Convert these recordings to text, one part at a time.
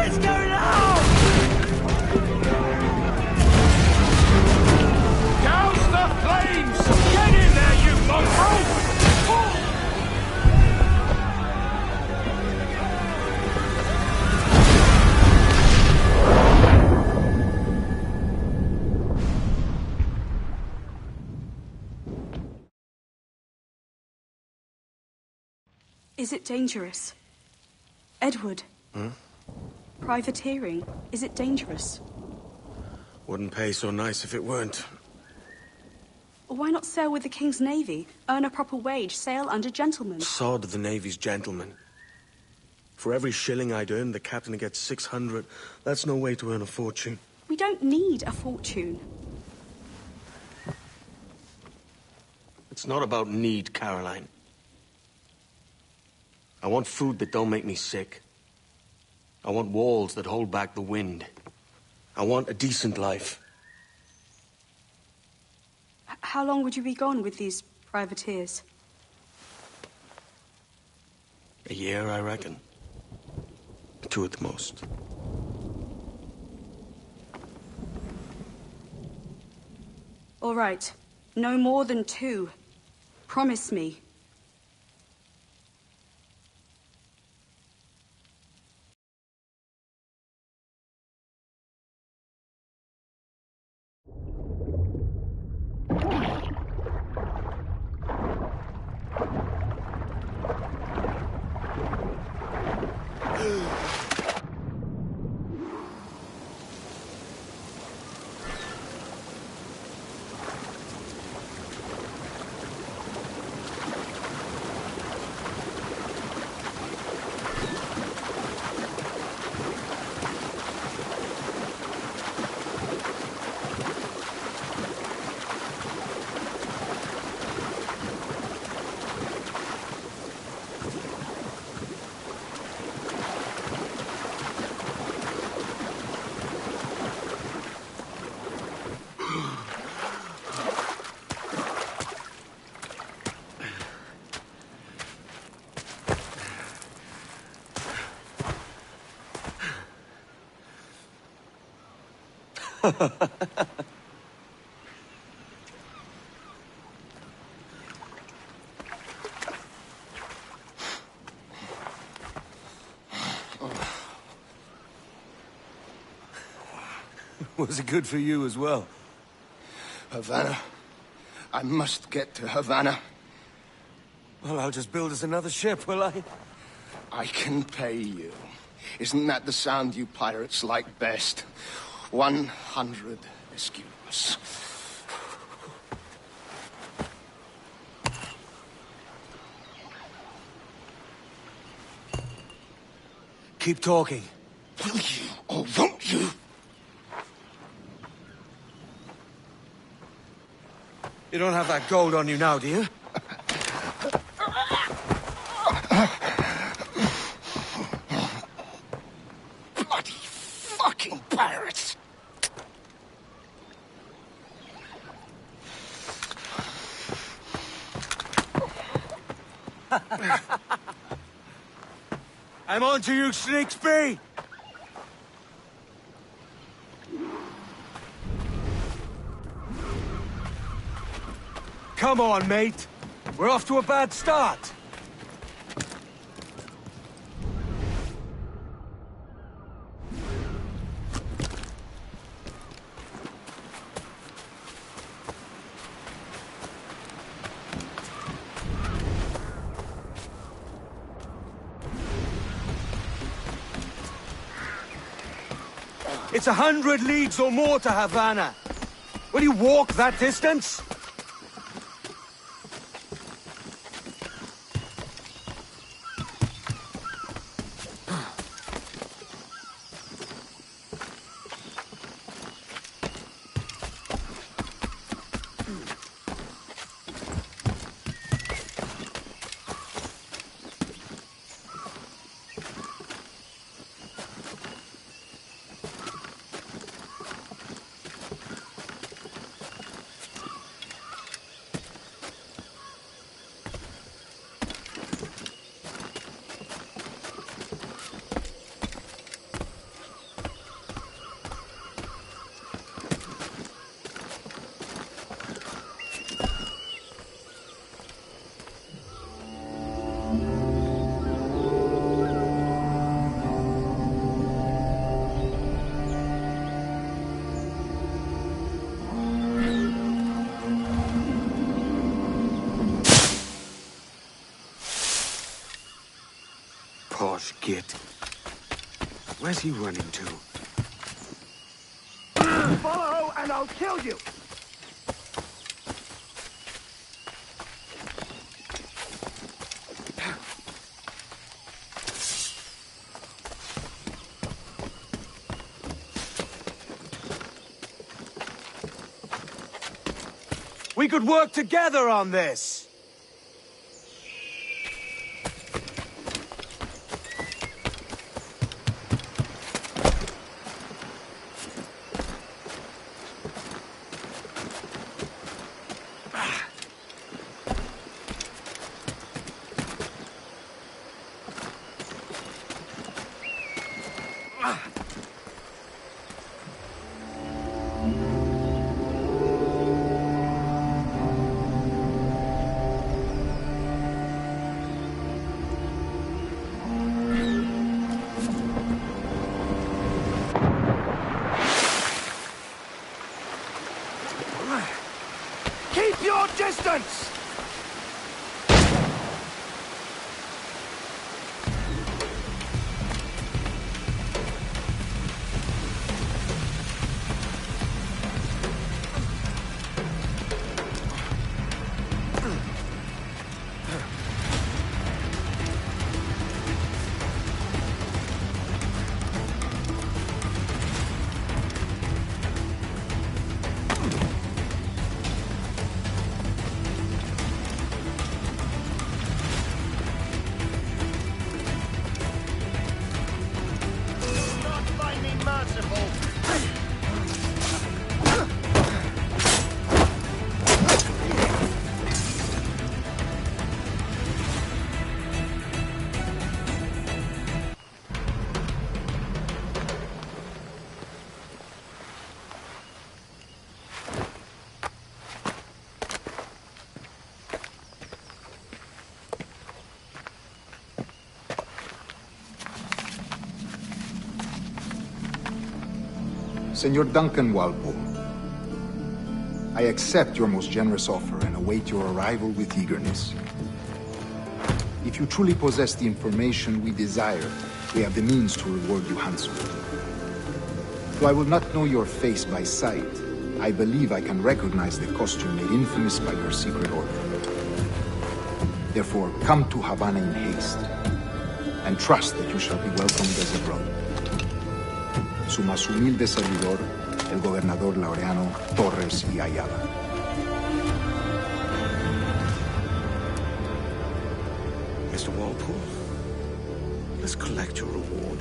It's going out! Douse the flames! Get in there, you mongrel! Is it dangerous? Edward? Privateering, is it dangerous? Wouldn't pay so nice if it weren't. Why not sail with the King's Navy? Earn a proper wage, sail under gentlemen. Sod the Navy's gentlemen. For every shilling I'd earn, the captain gets 600. That's no way to earn a fortune. We don't need a fortune. It's not about need, Caroline. I want food that don't make me sick. I want walls that hold back the wind. I want a decent life. How long would you be gone with these privateers? A year, I reckon. 2 at the most. All right. No more than 2. Promise me. Was it good for you as well? Havana. I must get to Havana. Well, I'll just build us another ship, will I? I can pay you. Isn't that the sound you pirates like best? 100 escudos. Keep talking. Will you, or won't you? You don't have that gold on you now, do you? Bloody fucking pirates! I'm on to you, Snakesby! Come on, mate. We're off to a bad start. It's 100 leagues or more to Havana. Will you walk that distance? Gosh, git. Where's he running to? Follow, and I'll kill you! We could work together on this! Keep your distance! Senor Duncan Walpole, I accept your most generous offer and await your arrival with eagerness. If you truly possess the information we desire, we have the means to reward you handsomely. Though I will not know your face by sight, I believe I can recognize the costume made infamous by your secret order. Therefore, come to Havana in haste, and trust that you shall be welcomed as a brother. Su más humilde servidor, el gobernador Laureano Torres y Ayala. Mr. Walpole, let's collect your reward.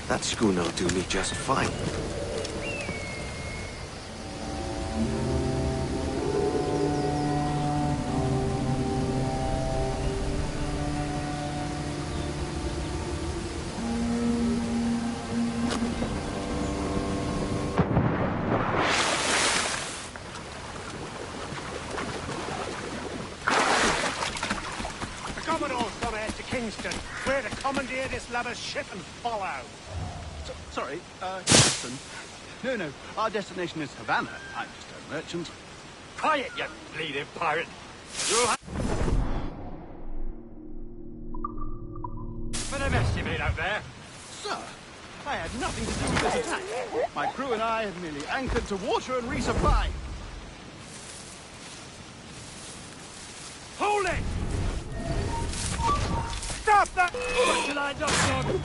That schooner'll do me just fine. The Commodore's gone ahead to Kingston. We're to commandeer this lubber's ship and follow. Sorry, Captain. No, our destination is Havana. I'm just a merchant. Quiet, you bleeding pirate! You'll have... For the mess you made out there. Sir, I had nothing to do with this attack. My crew and I had merely anchored to water and resupply. Hold it! Stop that! What shall I do, dog?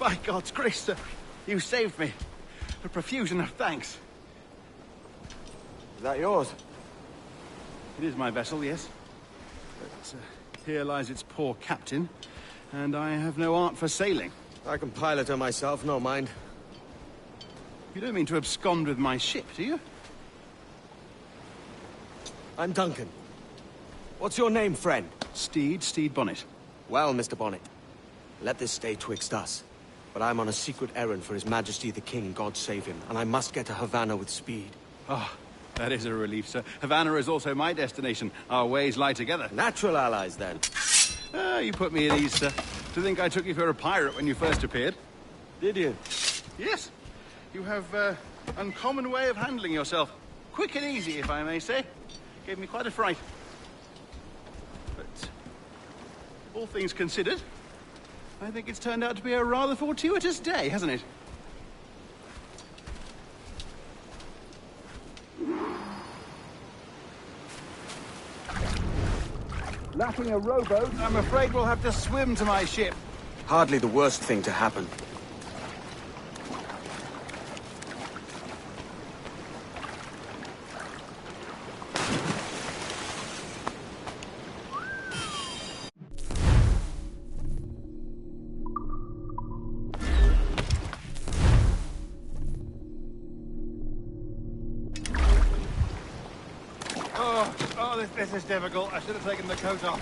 By God's grace, sir, you saved me. A profusion of thanks. Is that yours? It is my vessel, yes. But here lies its poor captain, and I have no art for sailing. I can pilot her myself, no mind. You don't mean to abscond with my ship, do you? I'm Duncan. What's your name, friend? Steed Bonnet. Well, Mr. Bonnet, let this stay twixt us. But I'm on a secret errand for His Majesty the King, God save him, and I must get to Havana with speed. Oh, that is a relief, sir. Havana is also my destination. Our ways lie together. Natural allies, then. You put me at ease, sir. To think I took you for a pirate when you first appeared. Did you? Yes. You have uncommon way of handling yourself. Quick and easy, if I may say. Gave me quite a fright. But all things considered, I think it's turned out to be a rather fortuitous day, hasn't it? Lacking a rowboat, I'm afraid we'll have to swim to my ship. Hardly the worst thing to happen. This is difficult. I should have taken the coat off.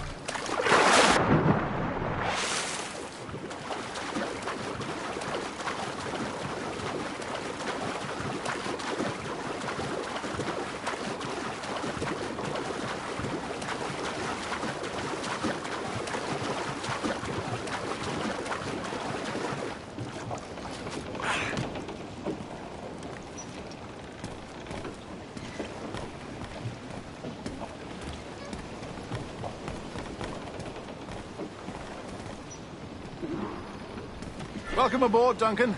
Welcome aboard, Duncan.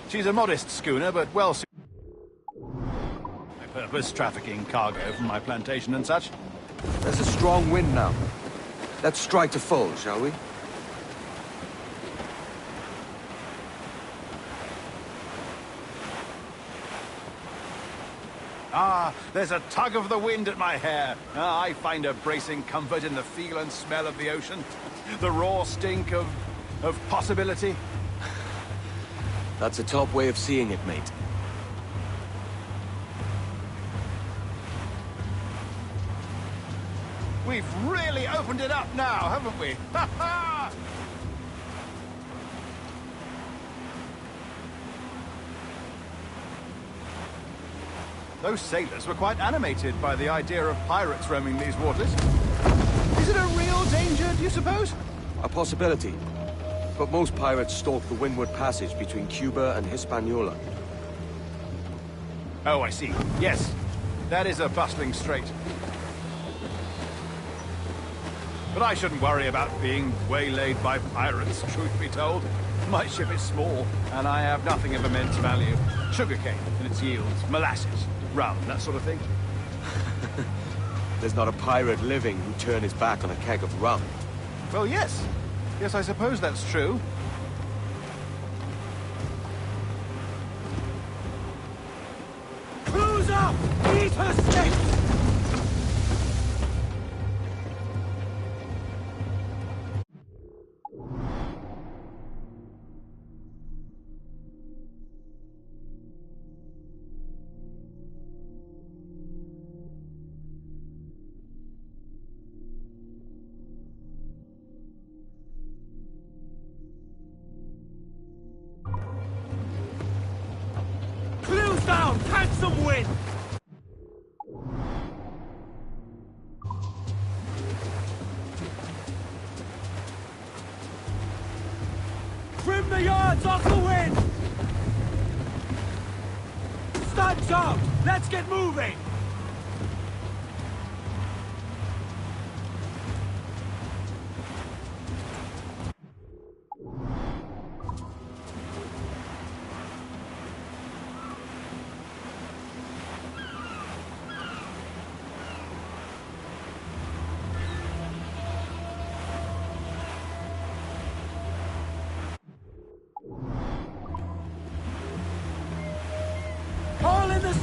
She's a modest schooner, but well suited. My purpose, trafficking cargo from my plantation and such. There's a strong wind now. Let's strike to full, shall we? Ah, there's a tug of the wind at my hair. I find a bracing comfort in the feel and smell of the ocean. The raw stink of possibility. That's a top way of seeing it, mate. We've really opened it up now, haven't we? Ha ha! Those sailors were quite animated by the idea of pirates roaming these waters. Is it a real danger, do you suppose? A possibility. But most pirates stalk the windward passage between Cuba and Hispaniola. Oh, I see. Yes, that is a bustling strait. But I shouldn't worry about being waylaid by pirates, truth be told. My ship is small, and I have nothing of immense value. Sugarcane and its yields, molasses, rum, that sort of thing. There's not a pirate living who'd turn his back on a keg of rum. Well, yes. Yes, I suppose that's true. Who's up? Eat her steak! Clues down! Catch some wind! Trim the yards off the wind! Studs out! Let's get moving!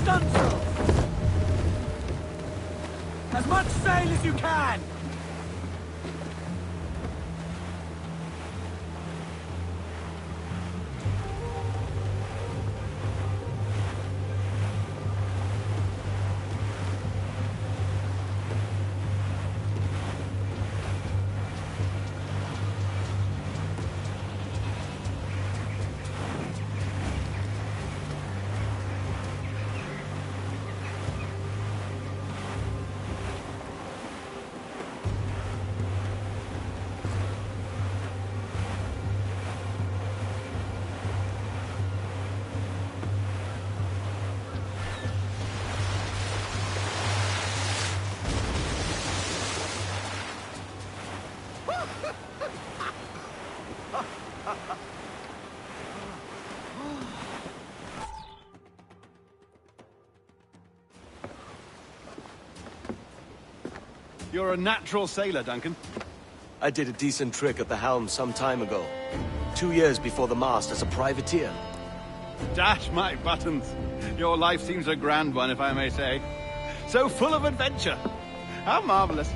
stunsail! As much sail as you can! You're a natural sailor, Duncan. I did a decent trick at the helm some time ago. 2 years before the mast as a privateer. Dash my buttons. Your life seems a grand one, if I may say. So full of adventure. How marvelous.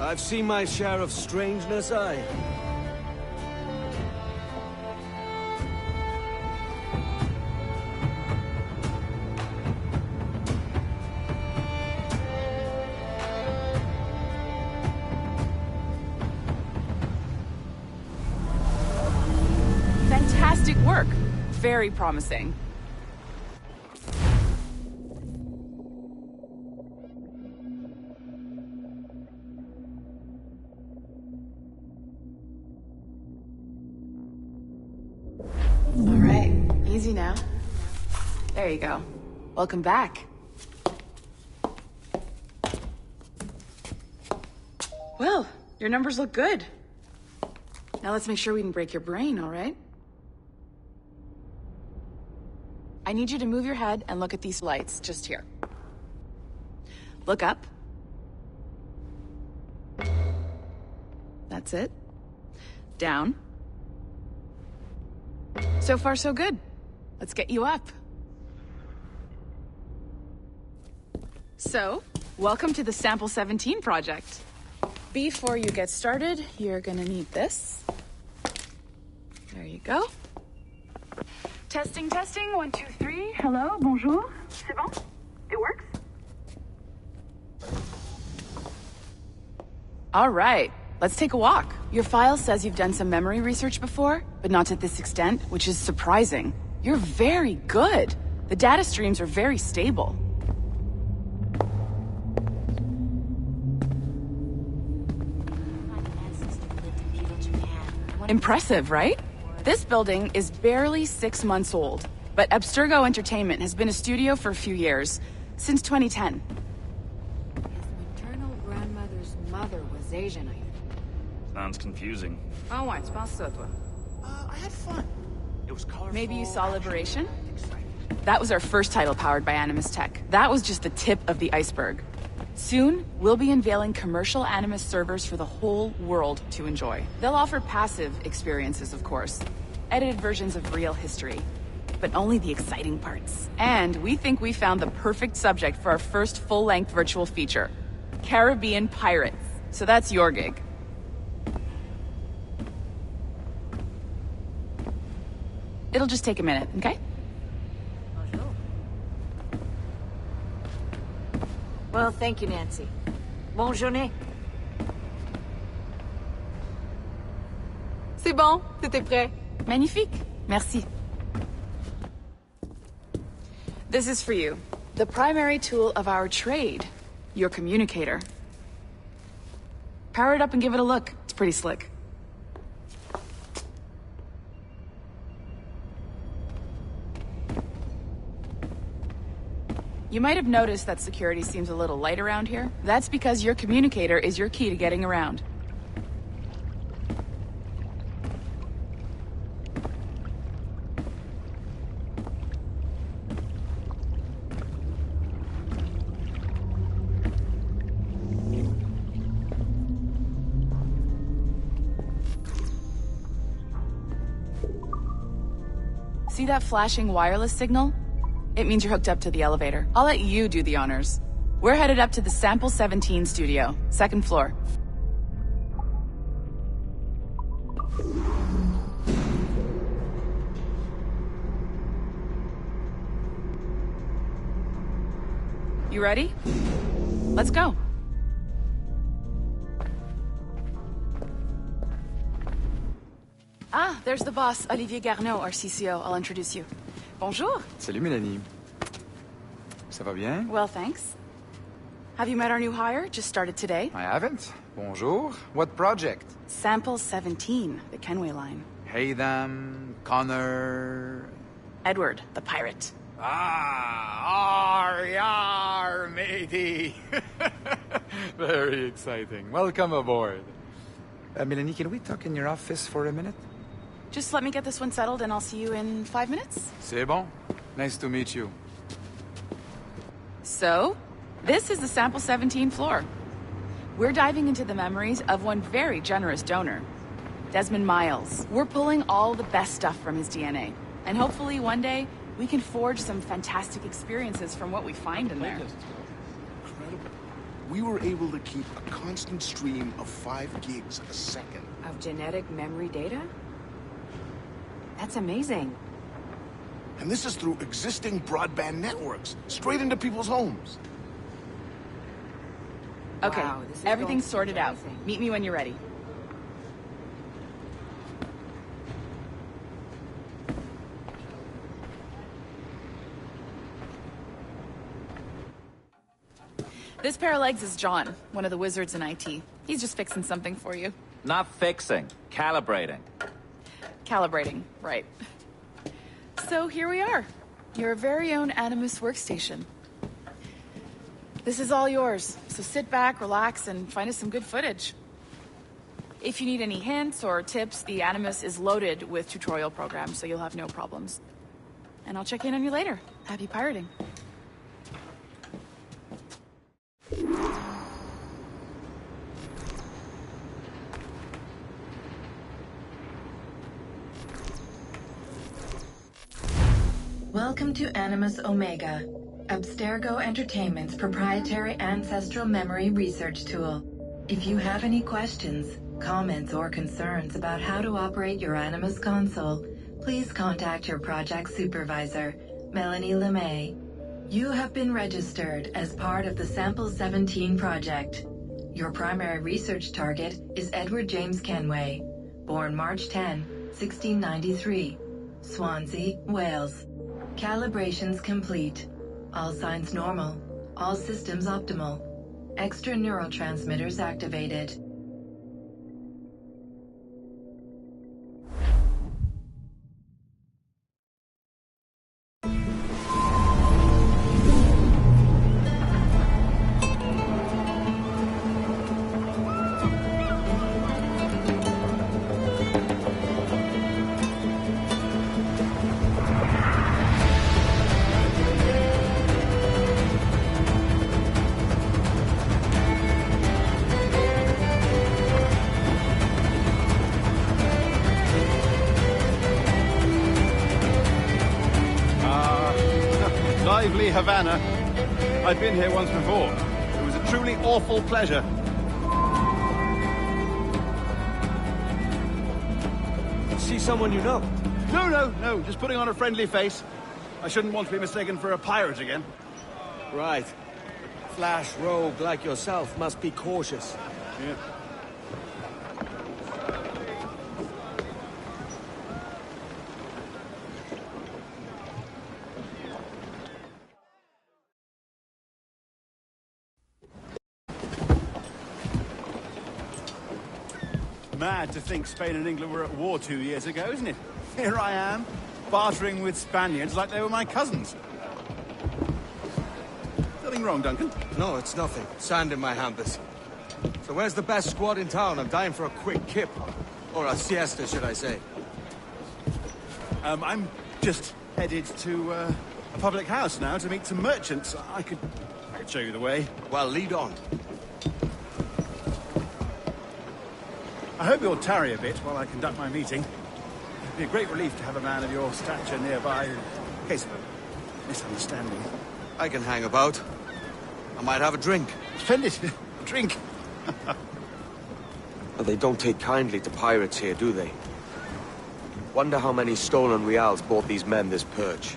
I've seen my share of strangeness, aye. Fantastic work. Very promising. All right, easy now. There you go. Welcome back. Well, your numbers look good. Now let's make sure we can break your brain, all right? I need you to move your head and look at these lights just here. Look up. That's it. Down. So far, so good. Let's get you up. So, welcome to the Sample 17 project. Before you get started, you're gonna need this. There you go. Testing, testing, 1, 2, 3. Hello, bonjour. C'est bon? It works? All right, let's take a walk. Your file says you've done some memory research before, but not to this extent, which is surprising. You're very good. The data streams are very stable. Impressive, right? This building is barely 6 months old, but Abstergo Entertainment has been a studio for a few years, since 2010. His maternal grandmother's mother was Asian, I think. Sounds confusing. Oh, ouais, tu penses ça, toi? I had fun. It was colorful. Maybe you saw Liberation? That was our first title powered by Animus Tech. That was just the tip of the iceberg. Soon, we'll be unveiling commercial Animus servers for the whole world to enjoy. They'll offer passive experiences, of course. Edited versions of real history. But only the exciting parts. And we think we found the perfect subject for our first full-length virtual feature. Caribbean pirates. So that's your gig. It'll just take a minute, okay? Well, thank you, Nancy. Bonne journée. C'est bon, t'étais prêt. Magnifique. Merci. This is for you. The primary tool of our trade. Your communicator. Power it up and give it a look. It's pretty slick. You might have noticed that security seems a little light around here. That's because your communicator is your key to getting around. See that flashing wireless signal? It means you're hooked up to the elevator. I'll let you do the honors. We're headed up to the Sample 17 studio, 2nd floor. You ready? Let's go. Ah, there's the boss, Olivier Garneau, our CCO. I'll introduce you. Bonjour. Salut, Mélanie. Ça va bien? Well, thanks. Have you met our new hire? Just started today. I haven't. Bonjour. What project? Sample 17, the Kenway line. Hey them, Connor... Edward, the pirate. Ah, yar, matey. Very exciting. Welcome aboard. Mélanie, can we talk in your office for a minute? Just let me get this one settled and I'll see you in 5 minutes. C'est bon. Nice to meet you. So, this is the Sample 17 floor. We're diving into the memories of one very generous donor, Desmond Miles. We're pulling all the best stuff from his DNA. And hopefully one day, we can forge some fantastic experiences from what we find in there. Incredible. We were able to keep a constant stream of 5 gigs a second. Of genetic memory data? That's amazing. And this is through existing broadband networks, straight into people's homes. Okay, Wow, this is everything's going sorted out. amazing. Meet me when you're ready. This pair of legs is John, one of the wizards in IT. He's just fixing something for you. Not fixing, calibrating. Calibrating, right. So here we are, your very own Animus workstation. This is all yours, so sit back, relax, and find us some good footage. If you need any hints or tips, the Animus is loaded with tutorial programs, so you'll have no problems. And I'll check in on you later. Happy pirating. Welcome to Animus Omega, Abstergo Entertainment's proprietary ancestral memory research tool. If you have any questions, comments, or concerns about how to operate your Animus console, please contact your project supervisor, Melanie LeMay. You have been registered as part of the Sample 17 project. Your primary research target is Edward James Kenway, born March 10, 1693, Swansea, Wales. Calibrations complete. All signs normal. All systems optimal. Extra neurotransmitters activated. Lively Havana. I've been here once before. It was a truly awful pleasure. See someone you know? No, just putting on a friendly face. I shouldn't want to be mistaken for a pirate again. Right. Flash rogue like yourself must be cautious. Yeah. Mad to think Spain and England were at war 2 years ago, isn't it? Here I am, bartering with Spaniards like they were my cousins. Nothing wrong, Duncan? No, it's nothing. Sand in my hampers. So where's the best squad in town? I'm dying for a quick kip. Or a siesta, should I say. I'm just headed to a public house now to meet some merchants. I could show you the way. Well, lead on. I hope you'll tarry a bit while I conduct my meeting. It'd be a great relief to have a man of your stature nearby in case of misunderstanding. I can hang about. I might have a drink. Splendid. Drink. But they don't take kindly to pirates here, do they? Wonder how many stolen reals bought these men this perch.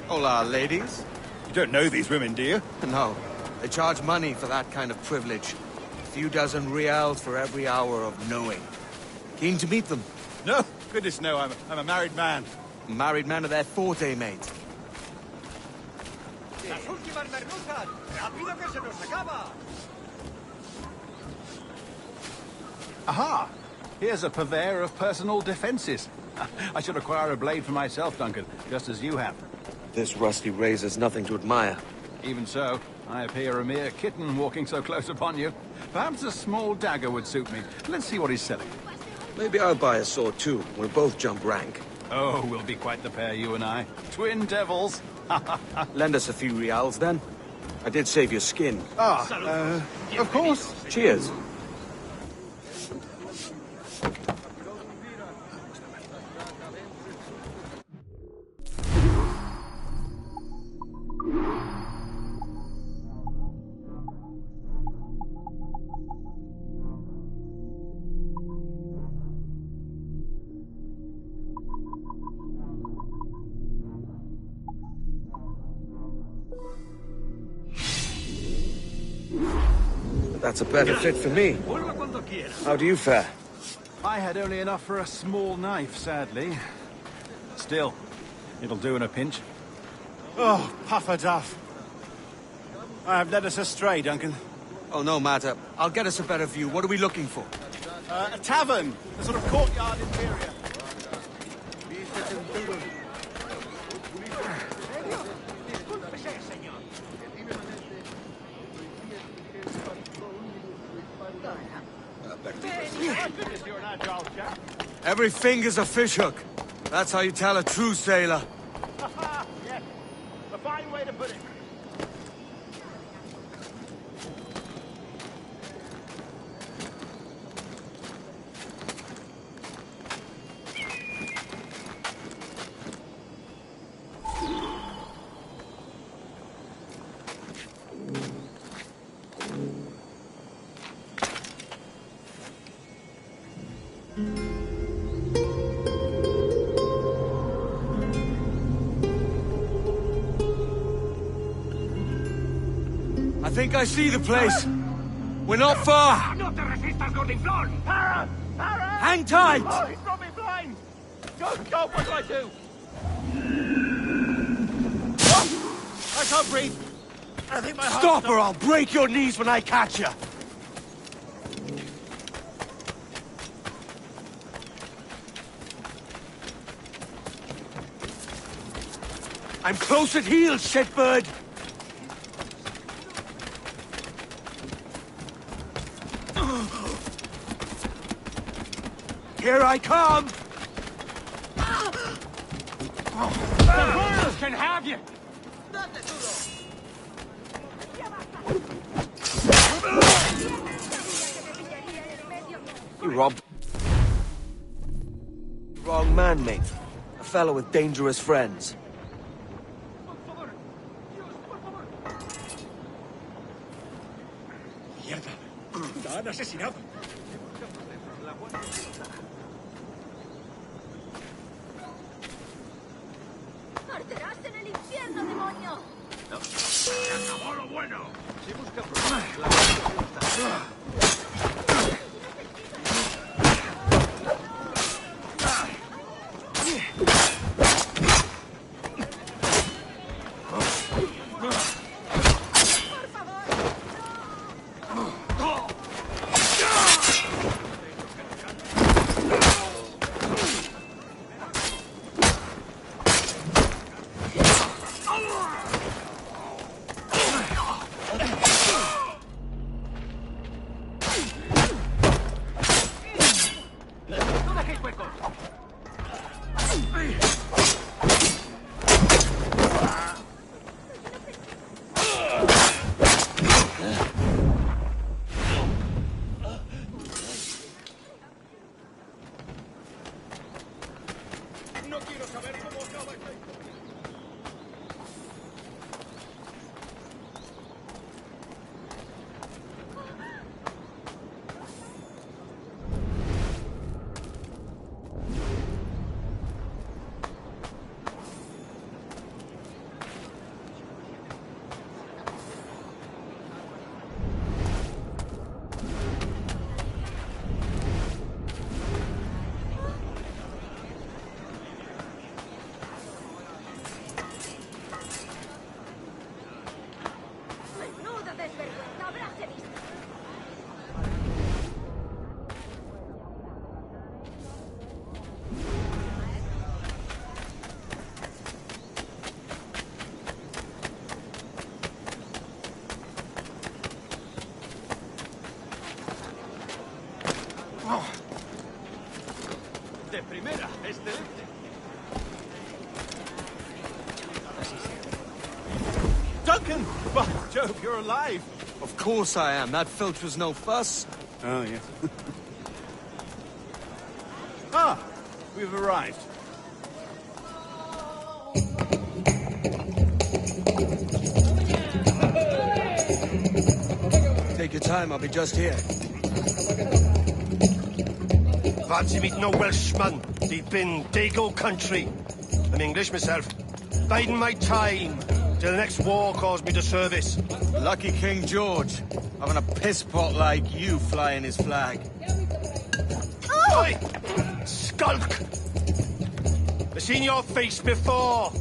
Hola, ladies. You don't know these women, do you? No. They charge money for that kind of privilege. A few dozen reals for every hour of knowing. Keen to meet them? No. Goodness, no. I'm a married man. Married man of their forte, mate. Aha! Here's a purveyor of personal defenses. I should acquire a blade for myself, Duncan, just as you have. This rusty razor's nothing to admire. Even so, I appear a mere kitten walking so close upon you. Perhaps a small dagger would suit me. Let's see what he's selling. Maybe I'll buy a sword too. We'll both jump rank. Oh, we'll be quite the pair, you and I. Twin devils. Lend us a few reals, then. I did save your skin. Of course. Cheers. That's a better fit for me. How do you fare? I had only enough for a small knife, sadly. Still, it'll do in a pinch. Oh, puffer duff. I have led us astray, Duncan. Oh, no matter. I'll get us a better view. What are we looking for? A tavern. A sort of courtyard interior. Every finger's a fishhook. That's how you tell a true sailor. Yes, a fine way to put it. I think I see the place. We're not far. No te resistas, gordinflón! Para! Para! Hang tight! Oh, he's got me blind! Go, what do I do? I can't breathe. I think my heart's Stop or I'll break your knees when I catch you. I'm close at heel, shitbird. Here I come! The Royals can have you! You robbed... Wrong man, mate. A fellow with dangerous friends. Mierda. La han asesinado. ¡Arderás en el infierno, demonio! ¡Se acabó lo bueno! Si busca hope you're alive. Of course I am. That filch was no fuss. Oh, yeah. Ah, we've arrived. Take your time, I'll be just here. Fancy meeting no Welshman deep in Dago country. I'm English myself. Biding my time till the next war calls me to service. Lucky King George, having a piss pot like you flying his flag. Oi! Skulk! I've seen your face before.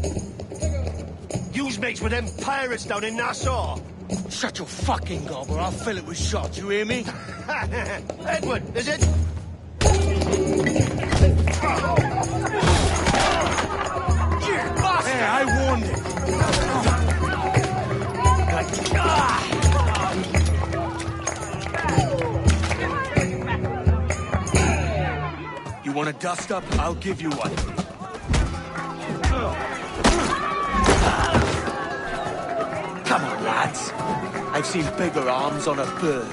You's mates with them pirates down in Nassau. Shut your fucking gob or I'll fill it with shot, you hear me? Edward, is it? Hey, I warned him. You want a dust up? I'll give you one. Come on, lads. I've seen bigger arms on a bird.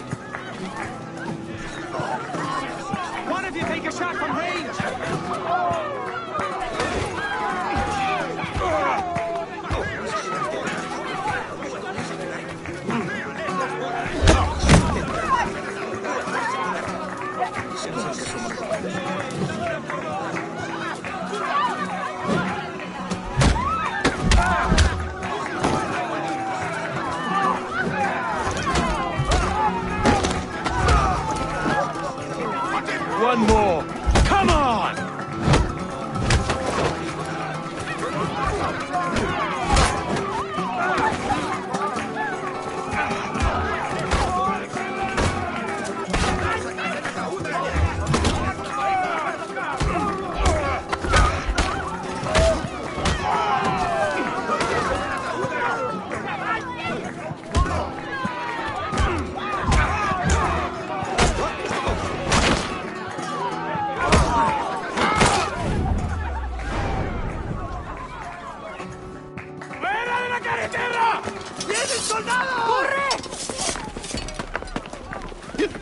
One of you take a shot from range! One more. Come on!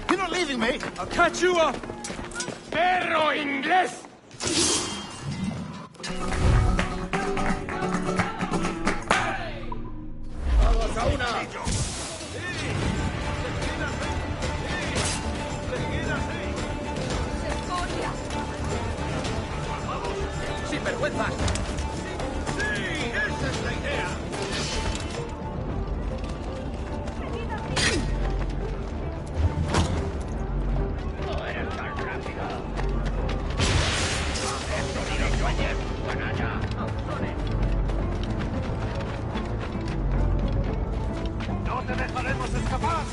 You're not leaving me! I'll catch you up! Perro inglés! ¡Sin vergüenza! Sí, esa es la idea. No eres tan rápido. Esto diré yo ayer, canalla. No te dejaremos escapar.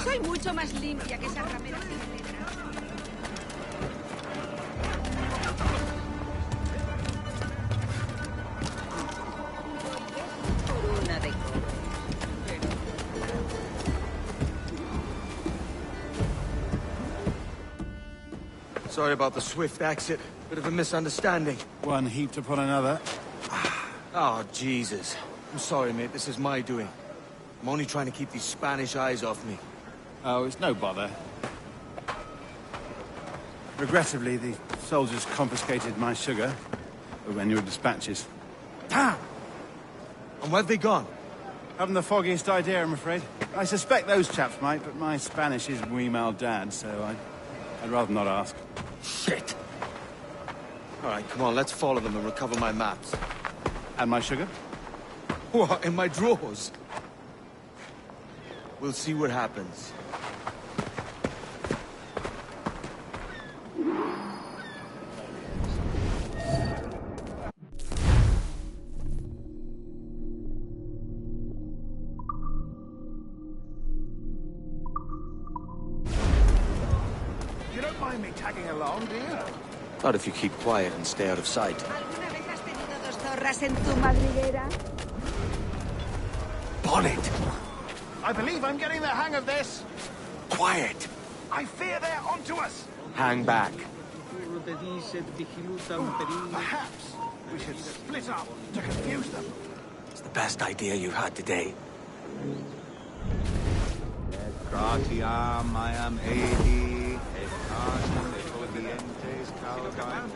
Soy mucho más limpia que esa ramera sin letra. Por una de Sorry about the swift exit. Bit of a misunderstanding. One heaped upon another. Oh, Jesus. I'm sorry, mate. This is my doing. I'm only trying to keep these Spanish eyes off me. Oh, it's no bother. Regrettably, the soldiers confiscated my sugar when your dispatches. Damn! And where've they gone? Haven't the foggiest idea, I'm afraid. I suspect those chaps might, but my Spanish is muy mal dad, so I I'd rather not ask. Shit! All right, come on, let's follow them and recover my maps. And my sugar? What, in my drawers? We'll see what happens. You don't mind me tagging along, do you? Not if you keep quiet and stay out of sight. ¿Alguna vez has tenido dos zorras en tu madriguera? Bonnet! I believe I'm getting the hang of this. Quiet! I fear they're onto us. Hang back. Perhaps we should split up to confuse them. It's the best idea you've had today. Gratiam, I am Adi, et castum et obedientes calvine.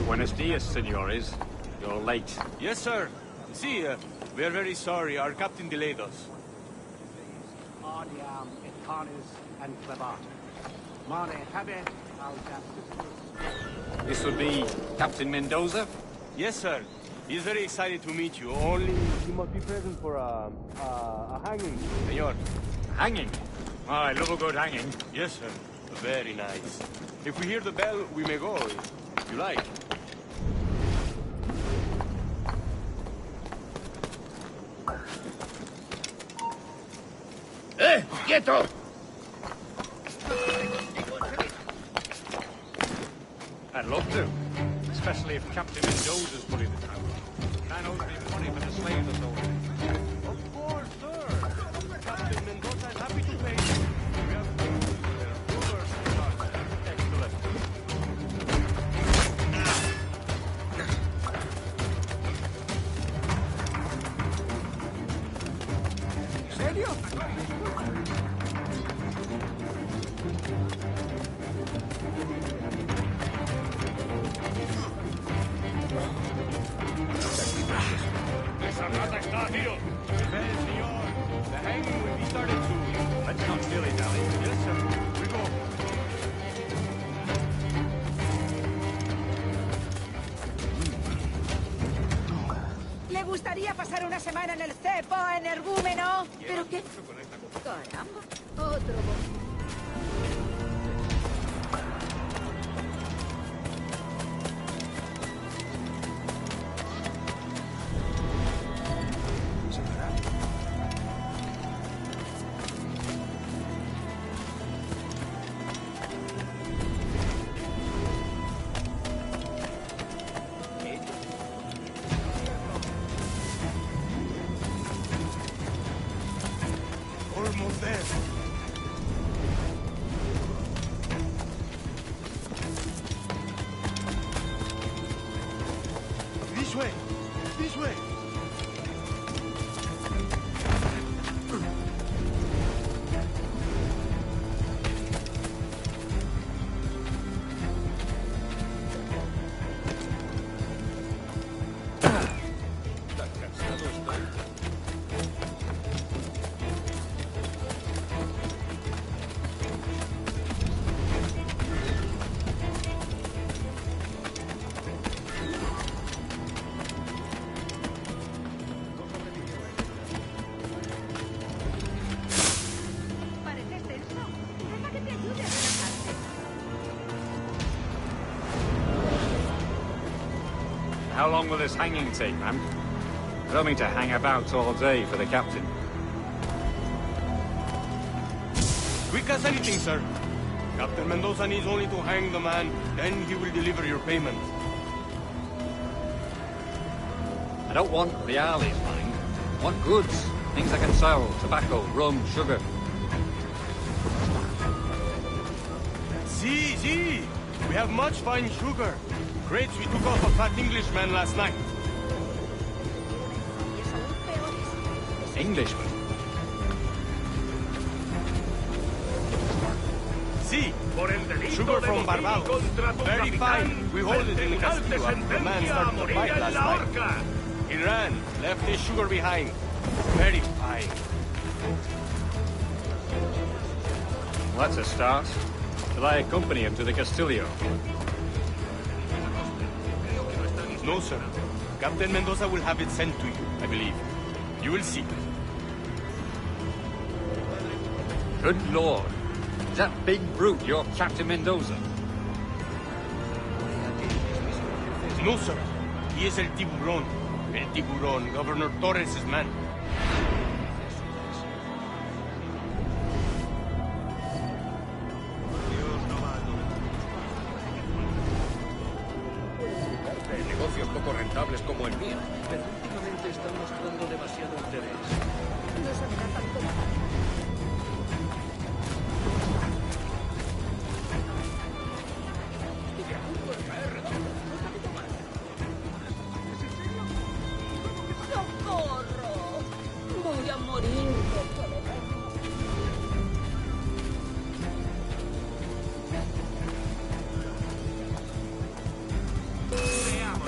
Buenos dias, senores. You're late. Yes, sir. See, we are very sorry. Our captain delayed us. Arniam et canis and clavat. Mane habet al This would be Captain Mendoza? Yes, sir. He's very excited to meet you. Only you must be present for a hanging, senor. Hanging? Oh, I love a good hanging. Yes, sir. Very nice. If we hear the bell, we may go, if you like. Quieto! I'd love to. Especially if Captain Mendoza's putting the town. I know there's money for the slaves or so. Of course, sir. Captain Mendoza is happy to pay you. We have excellent. Serio? Esa rata está, tío. Ven, señor. The hanging will be started soon. Let's not dilly-dally. Yes, sir. We go. ¿Le gustaría pasar una semana en el cepo, energúmeno? ¿Pero qué? Caramba. Otro Almost there. This way. This way. Parece tenso. Deja que te ayude a relajarte. How long will this hanging take, ma'am? I don't mean to hang about all day for the captain. Quick as anything, sir. Captain Mendoza needs only to hang the man, then he will deliver your payment. I don't want reales, mind. I want goods. Things I can sell. Tobacco, rum, sugar. See. We have much fine sugar. Crates we took off a fat Englishman last night. Englishman? Sí. Por el delito Sugar de from motín Barbados. contra tu Very capitán, fine. We hold el it in the tribunal te Castillo after the man sentencia a started to morir fight en last la night. horca. He ran, left his sugar behind. Very fine. That's a start. Shall I accompany him to the Castillo? No, sir. Captain Mendoza will have it sent to you, I believe. You will see. Good lord. Is that big brute your Captain Mendoza? No, sir. He is el tiburón. El tiburón, Governor Torres' man. Negocios poco rentables como el mío, pero últimamente están mostrando demasiado interés. No se verá tanto. ¡Socorro! Voy a morir de todo.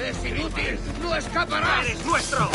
¡Es inútil! ¡No escaparás! ¡Eres nuestro!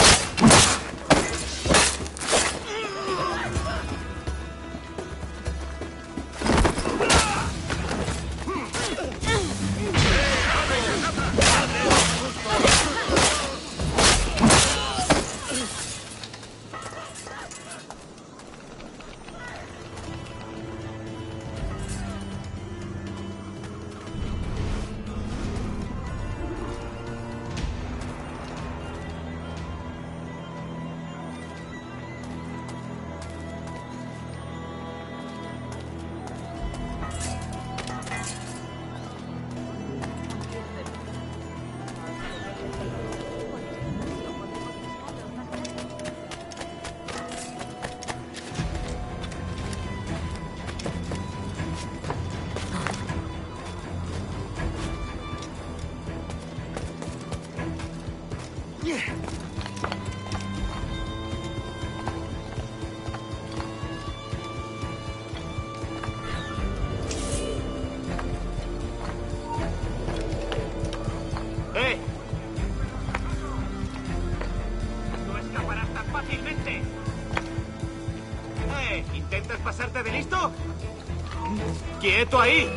No escaparás tan fácilmente. ¿Intentas pasarte de listo? ¡Quieto ahí!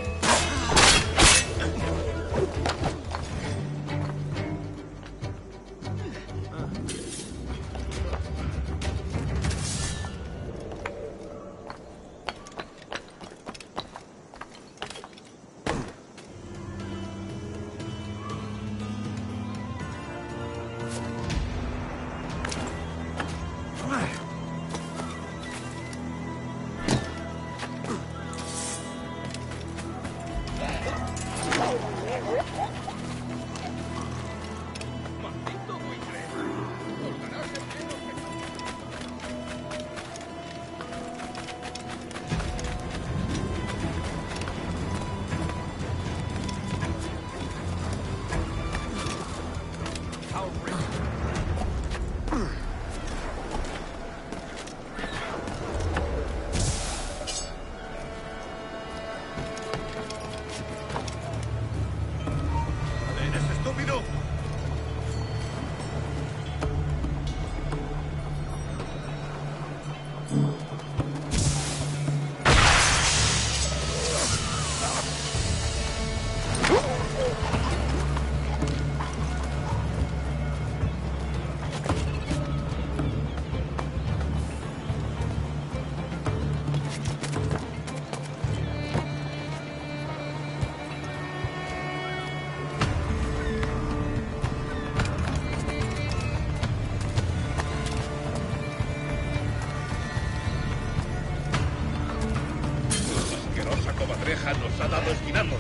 Nos ha dado esquinazo.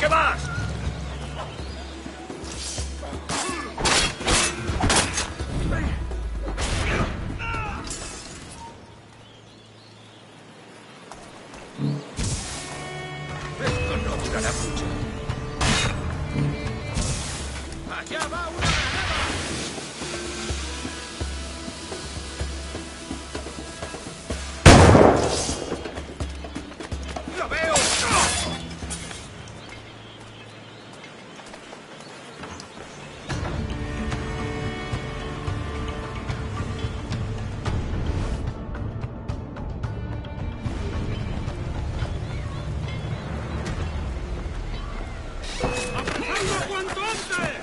qué vas? Esto no durará mucho. ¡Allá va una granada! ¡Lo veo! ¡Apresando cuanto antes!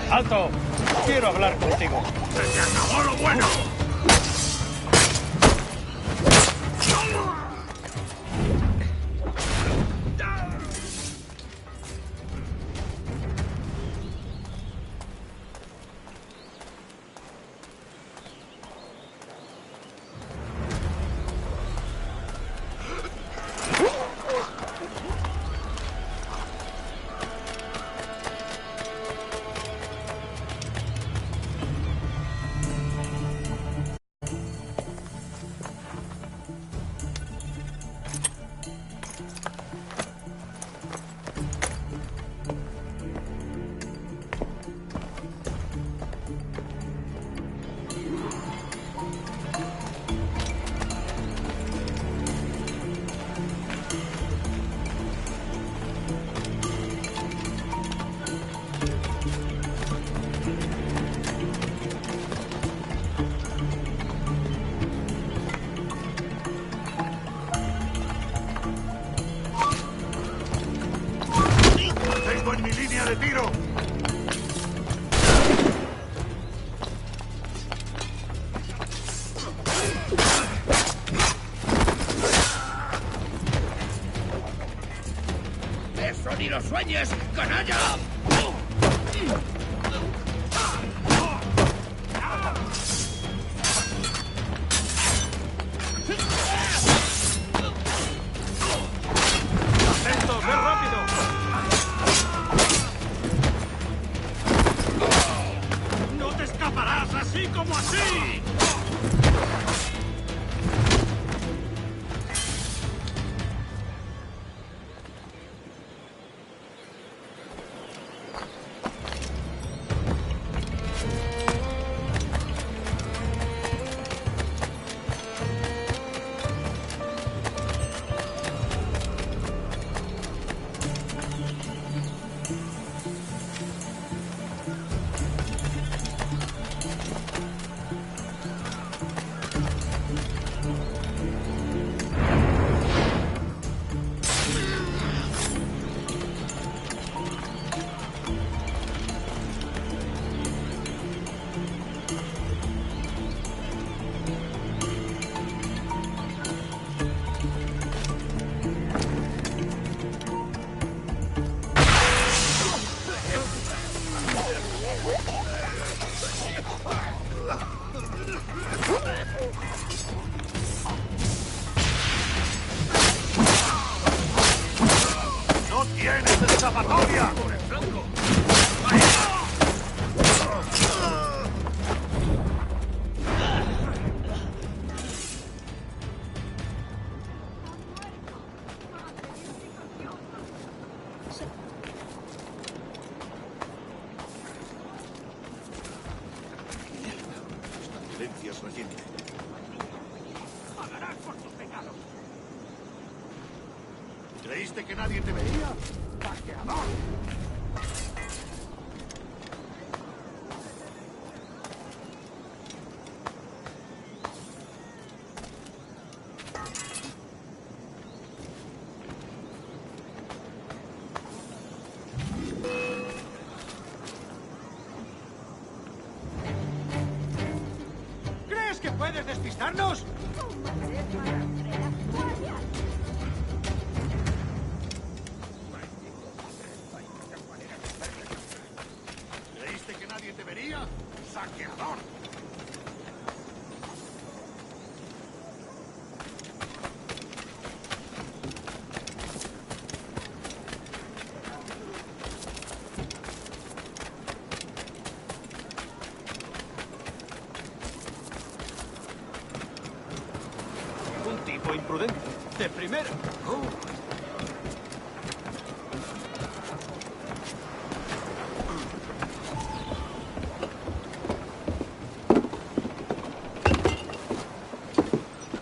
¡Alto! Quiero hablar contigo. ¡Se acabó lo bueno! lo sueñes, canalla! ¡Atentos, ve rápido! ¡No te escaparás así como así! ¡No tienes escapatoria! ¡Por el flanco! Violencia es reciente. ¡Pagarás por tus pecados! ¿Creíste que nadie te veía? ¡Saqueador! ¿Crees que puedes despistarnos? ¿Creíste que nadie te vería? ¡Saqueador! Un tipo imprudente. De primera.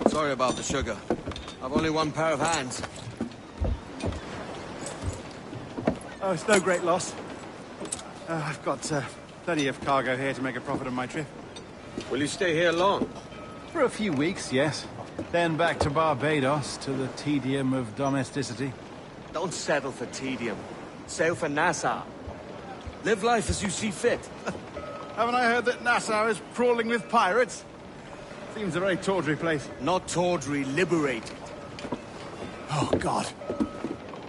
Sorry about the sugar. I've only one pair of hands. Oh, it's no great loss. I've got plenty of cargo here to make a profit on my trip. Will you stay here long? For a few weeks, yes. Then back to Barbados, to the tedium of domesticity. Don't settle for tedium. Sail for Nassau. Live life as you see fit. Haven't I heard that Nassau is crawling with pirates? Seems a very tawdry place. Not tawdry, liberated. Oh, God.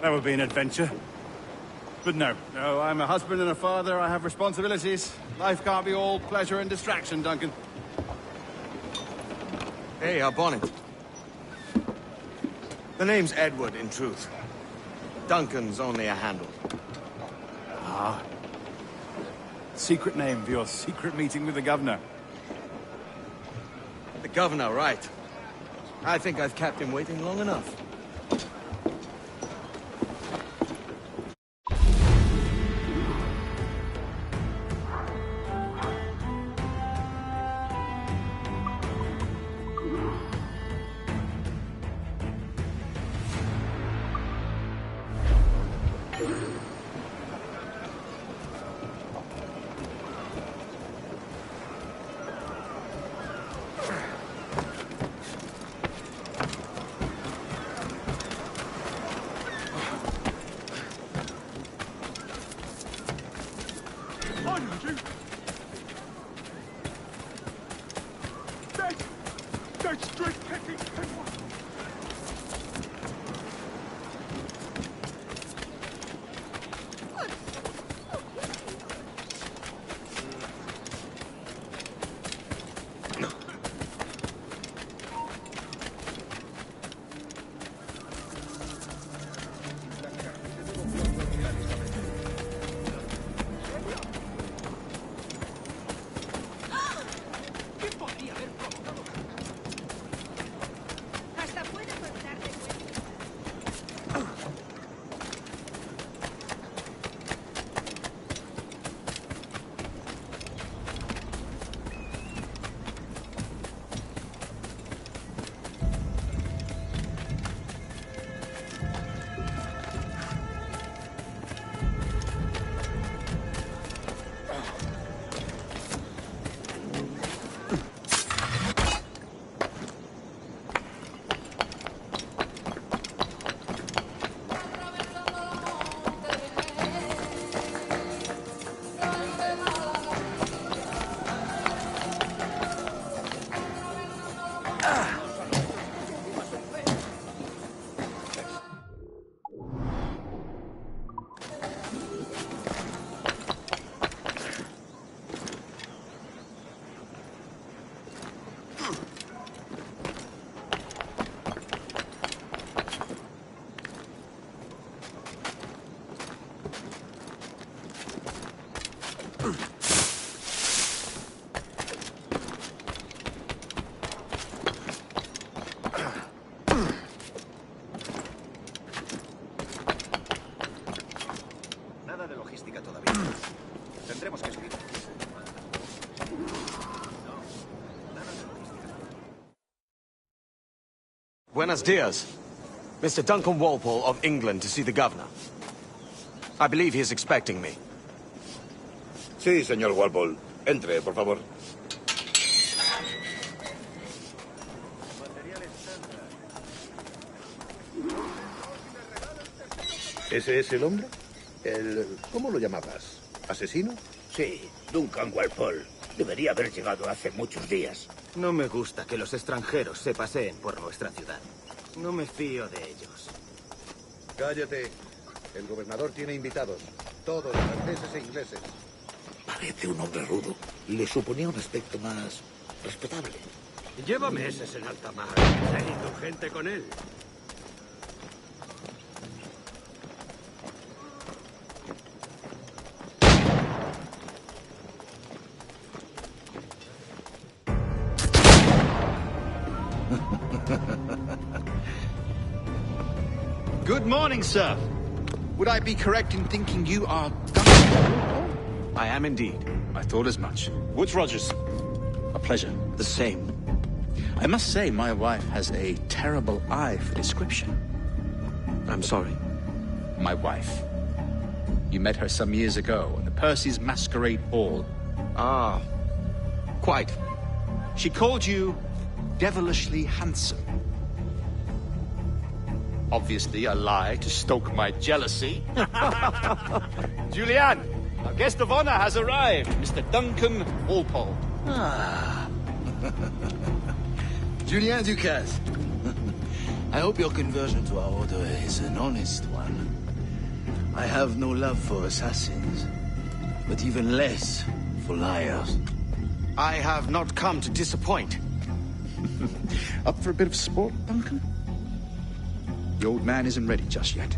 That would be an adventure. But no, I'm a husband and a father. I have responsibilities. Life can't be all pleasure and distraction, Duncan. Hey, our bonnet. The name's Edward, in truth. Duncan's only a handle. Ah. Secret name for your secret meeting with the governor. The governor, right. I think I've kept him waiting long enough. Buenos dias. Mr. Duncan Walpole of England to see the governor. I believe he is expecting me. Sí, señor Walpole. Entre, por favor. ¿Ese es el hombre? ¿Cómo lo llamabas? ¿Asesino? Sí, Duncan Walpole. Debería haber llegado hace muchos días. No me gusta que los extranjeros se paseen por nuestra ciudad. No me fío de ellos. Cállate. El gobernador tiene invitados. Todos franceses e ingleses. Parece un hombre rudo. Le suponía un aspecto más respetable. Lleva meses en alta mar. Sé indulgente con él. Good morning, sir. Would I be correct in thinking you are Duncan? I am indeed. I thought as much. Woods Rogers. A pleasure. The same. I must say, my wife has a terrible eye for description. I'm sorry. My wife. You met her some years ago at the Percy's Masquerade Ball. Ah, quite. She called you devilishly handsome. Obviously a lie to stoke my jealousy. Julianne, our guest of honor has arrived, Mr. Duncan Walpole. Ah. Julien Ducasse. I hope your conversion to our order is an honest one. I have no love for assassins, but even less for liars. I have not come to disappoint. Up for a bit of sport, Duncan? The old man isn't ready just yet.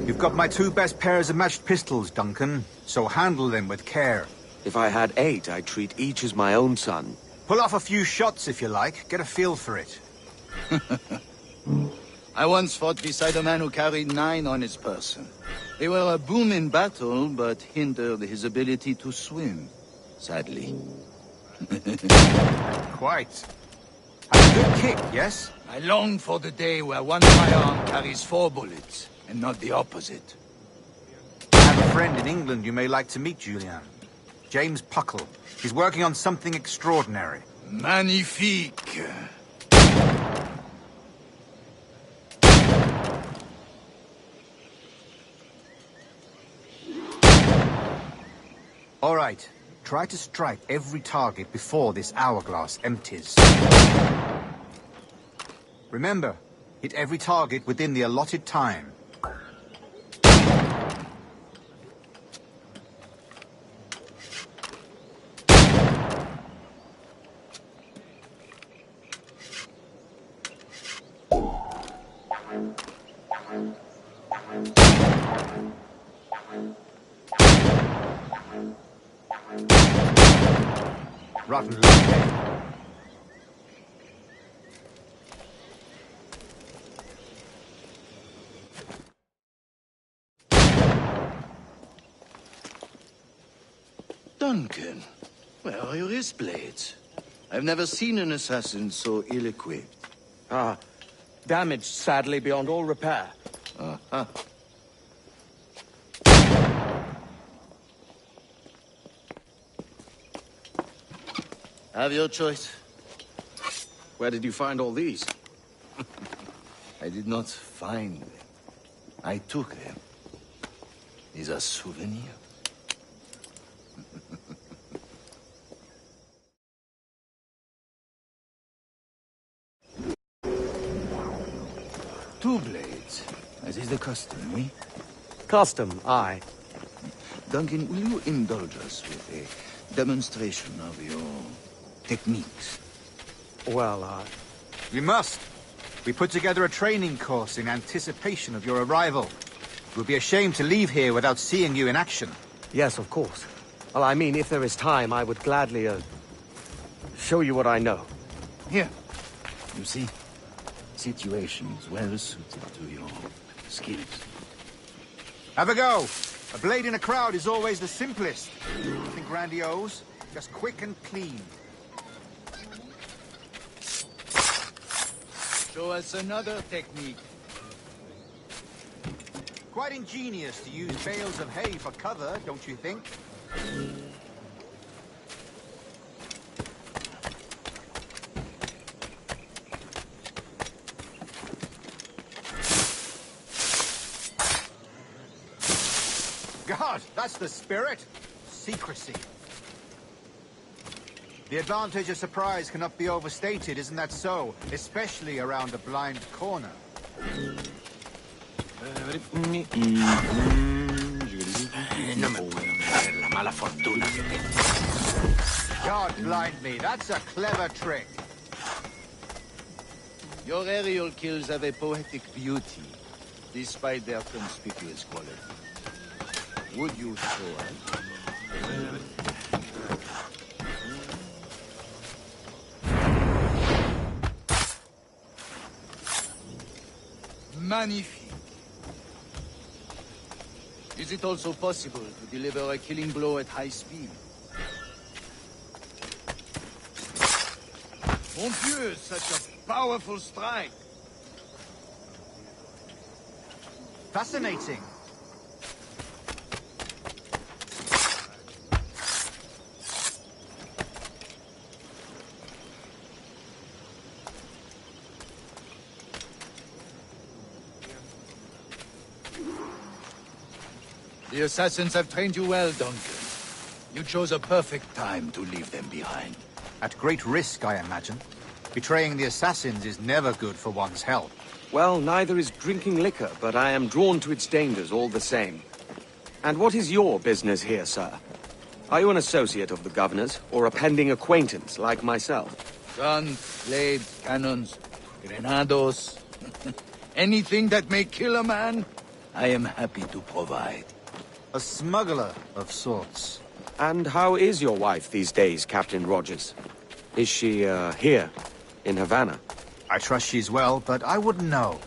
You've got my 2 best pairs of matched pistols, Duncan, so handle them with care. If I had 8, I'd treat each as my own son. Pull off a few shots if you like. Get a feel for it. I once fought beside a man who carried 9 on his person. They were a boom in battle, but hindered his ability to swim, sadly. Quite. A good kick, yes? I long for the day where one firearm carries 4 bullets, and not the opposite. I have a friend in England you may like to meet, Julian. James Puckle. He's working on something extraordinary. Magnifique. All right. Try to strike every target before this hourglass empties. Remember, hit every target within the allotted time. Rotten luck, eh? Duncan, where are your wrist blades? I've never seen an assassin so ill-equipped. Ah, damaged sadly beyond all repair. Uh-huh. Have your choice. Where did you find all these? I did not find them. I took them. These are souvenirs. Two blades, as is the custom, oui? Custom, aye. Duncan, will you indulge us with a demonstration of your techniques? Well, We must. We put together a training course in anticipation of your arrival. It would be a shame to leave here without seeing you in action. Yes, of course. Well, I mean, if there is time, I would gladly, show you what I know. Here. You see? Situations well suited to your skills. Have a go. A blade in a crowd is always the simplest. I think grandiose, just quick and clean. Show us another technique. Quite ingenious to use bales of hay for cover, don't you think? God, that's the spirit. Secrecy. The advantage of surprise cannot be overstated, isn't that so? Especially around a blind corner. No me puedo creer la mala fortuna que tengo. God blind me, that's a clever trick. Your aerial kills have a poetic beauty, despite their conspicuous quality. Would you show us? Magnifique. Is it also possible to deliver a killing blow at high speed? Mon Dieu, such a powerful strike! Fascinating. The assassins have trained you well, Duncan. You chose a perfect time to leave them behind. At great risk, I imagine. Betraying the assassins is never good for one's health. Well, neither is drinking liquor, but I am drawn to its dangers all the same. And what is your business here, sir? Are you an associate of the governor's, or a pending acquaintance like myself? Guns, blades, cannons, grenados. Anything that may kill a man, I am happy to provide. A smuggler of sorts. And how is your wife these days, Captain Rogers? Is she, here, in Havana? I trust she's well, but I wouldn't know.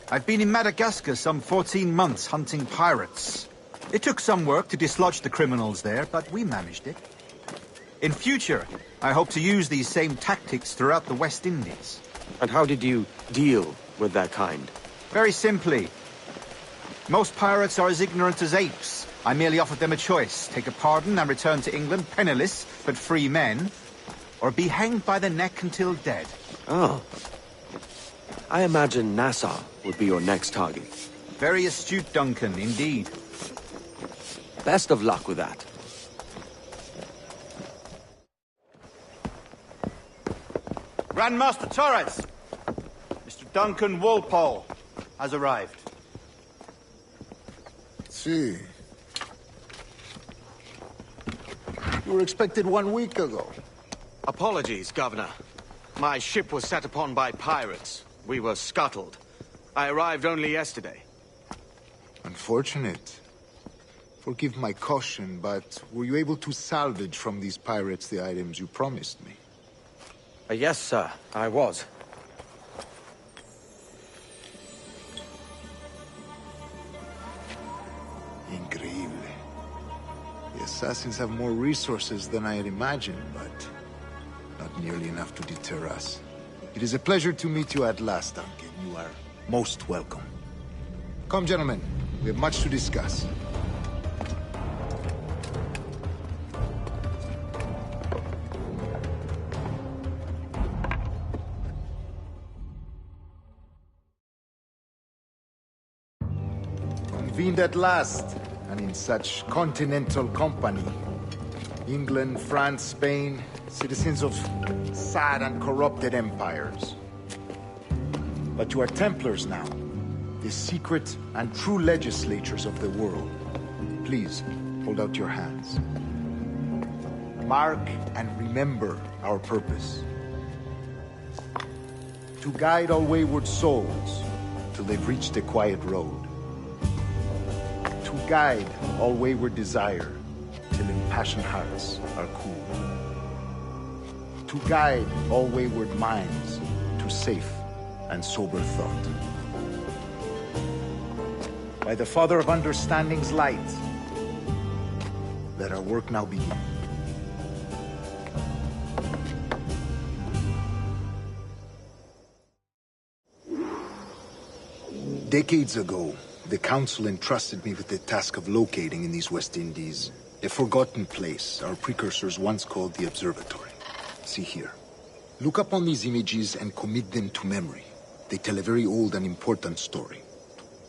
I've been in Madagascar some 14 months hunting pirates. It took some work to dislodge the criminals there, but we managed it. In future, I hope to use these same tactics throughout the West Indies. And how did you deal with their kind? Very simply. Most pirates are as ignorant as apes. I merely offered them a choice. Take a pardon and return to England penniless, but free men, or be hanged by the neck until dead. Oh. I imagine Nassau would be your next target. Very astute, Duncan, indeed. Best of luck with that. Grandmaster Torres! Mr. Duncan Walpole has arrived. See. You were expected 1 week ago. Apologies, Governor. My ship was set upon by pirates. We were scuttled. I arrived only yesterday. Unfortunate. Forgive my caution, but were you able to salvage from these pirates the items you promised me? Yes, sir, I was. Increíble. The assassins have more resources than I had imagined, but not nearly enough to deter us. It is a pleasure to meet you at last, Duncan. You are most welcome. Come, gentlemen. We have much to discuss. Convened at last, and in such continental company. England, France, Spain, citizens of sad and corrupted empires. But you are Templars now, the secret and true legislators of the world. Please, hold out your hands. Mark and remember our purpose. To guide all wayward souls till they've reached a quiet road. To guide all wayward desire till impassioned hearts are cool. To guide all wayward minds to safe and sober thought. By the Father of Understanding's light, let our work now begin. Decades ago, the Council entrusted me with the task of locating in these West Indies a forgotten place our precursors once called the Observatory. See here. Look upon these images and commit them to memory. They tell a very old and important story.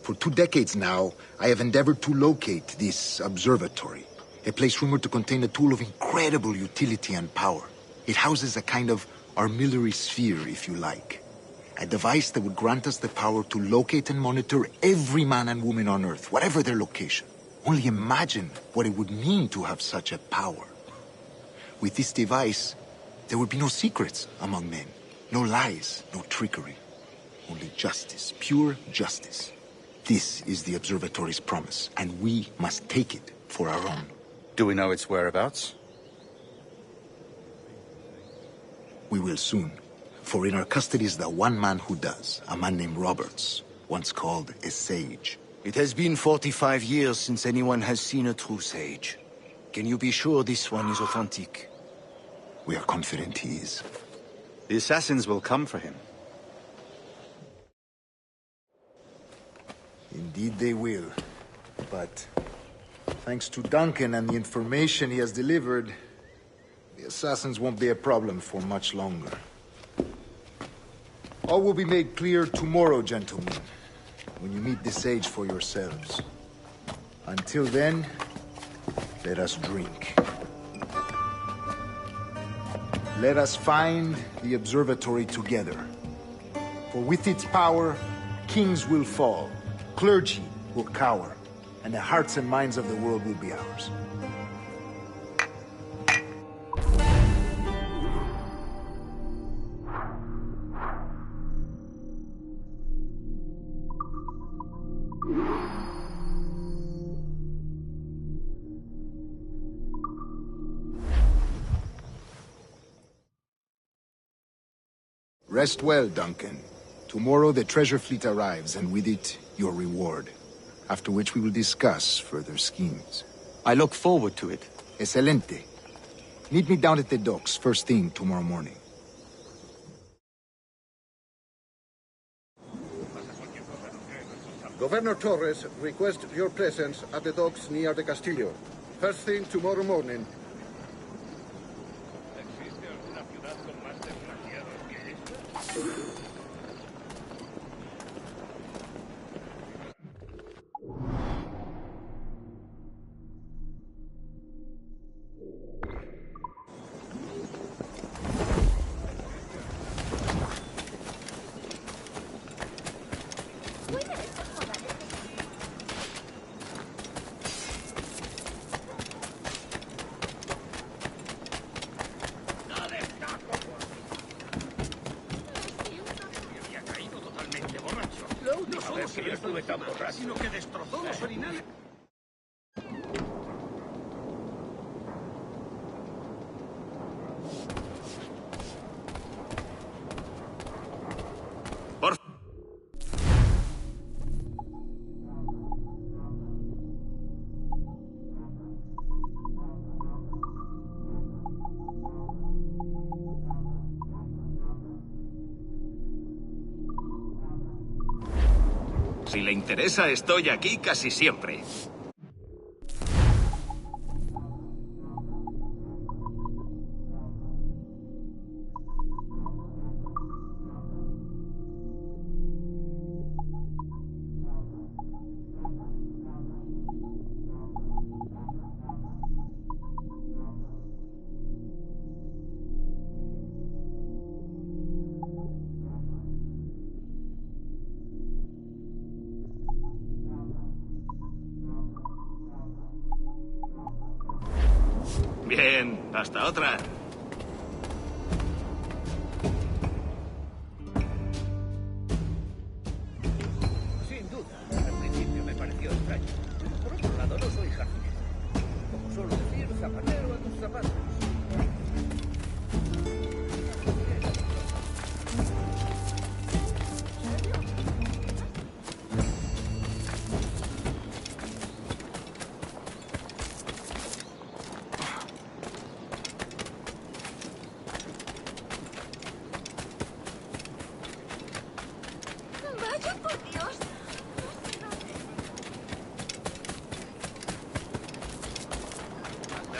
For 2 decades now, I have endeavored to locate this observatory, a place rumored to contain a tool of incredible utility and power. It houses a kind of armillary sphere, if you like. A device that would grant us the power to locate and monitor every man and woman on Earth, whatever their location. Only imagine what it would mean to have such a power. With this device, there would be no secrets among men, no lies, no trickery. Only justice, pure justice. This is the Observatory's promise, and we must take it for our own. Do we know its whereabouts? We will soon. For in our custody is the one man who does, a man named Roberts, once called a sage. It has been 45 years since anyone has seen a true sage. Can you be sure this one is authentic? We are confident he is. The assassins will come for him. Indeed they will. But thanks to Duncan and the information he has delivered, the assassins won't be a problem for much longer. All will be made clear tomorrow, gentlemen, when you meet the sage for yourselves. Until then, let us drink. Let us find the observatory together. For with its power, kings will fall, clergy will cower, and the hearts and minds of the world will be ours. Rest well, Duncan. Tomorrow the treasure fleet arrives, and with it, your reward. After which we will discuss further schemes. I look forward to it. Excelente. Meet me down at the docks first thing tomorrow morning. Governor Torres requests your presence at the docks near the Castillo. First thing tomorrow morning. Sino que destrozó los orinales. Si le interesa, estoy aquí casi siempre. Bien, hasta otra. Sin duda, al principio me pareció extraño. Por otro lado, no soy jardinero. Como suelo decir, zapatero a tus zapatos.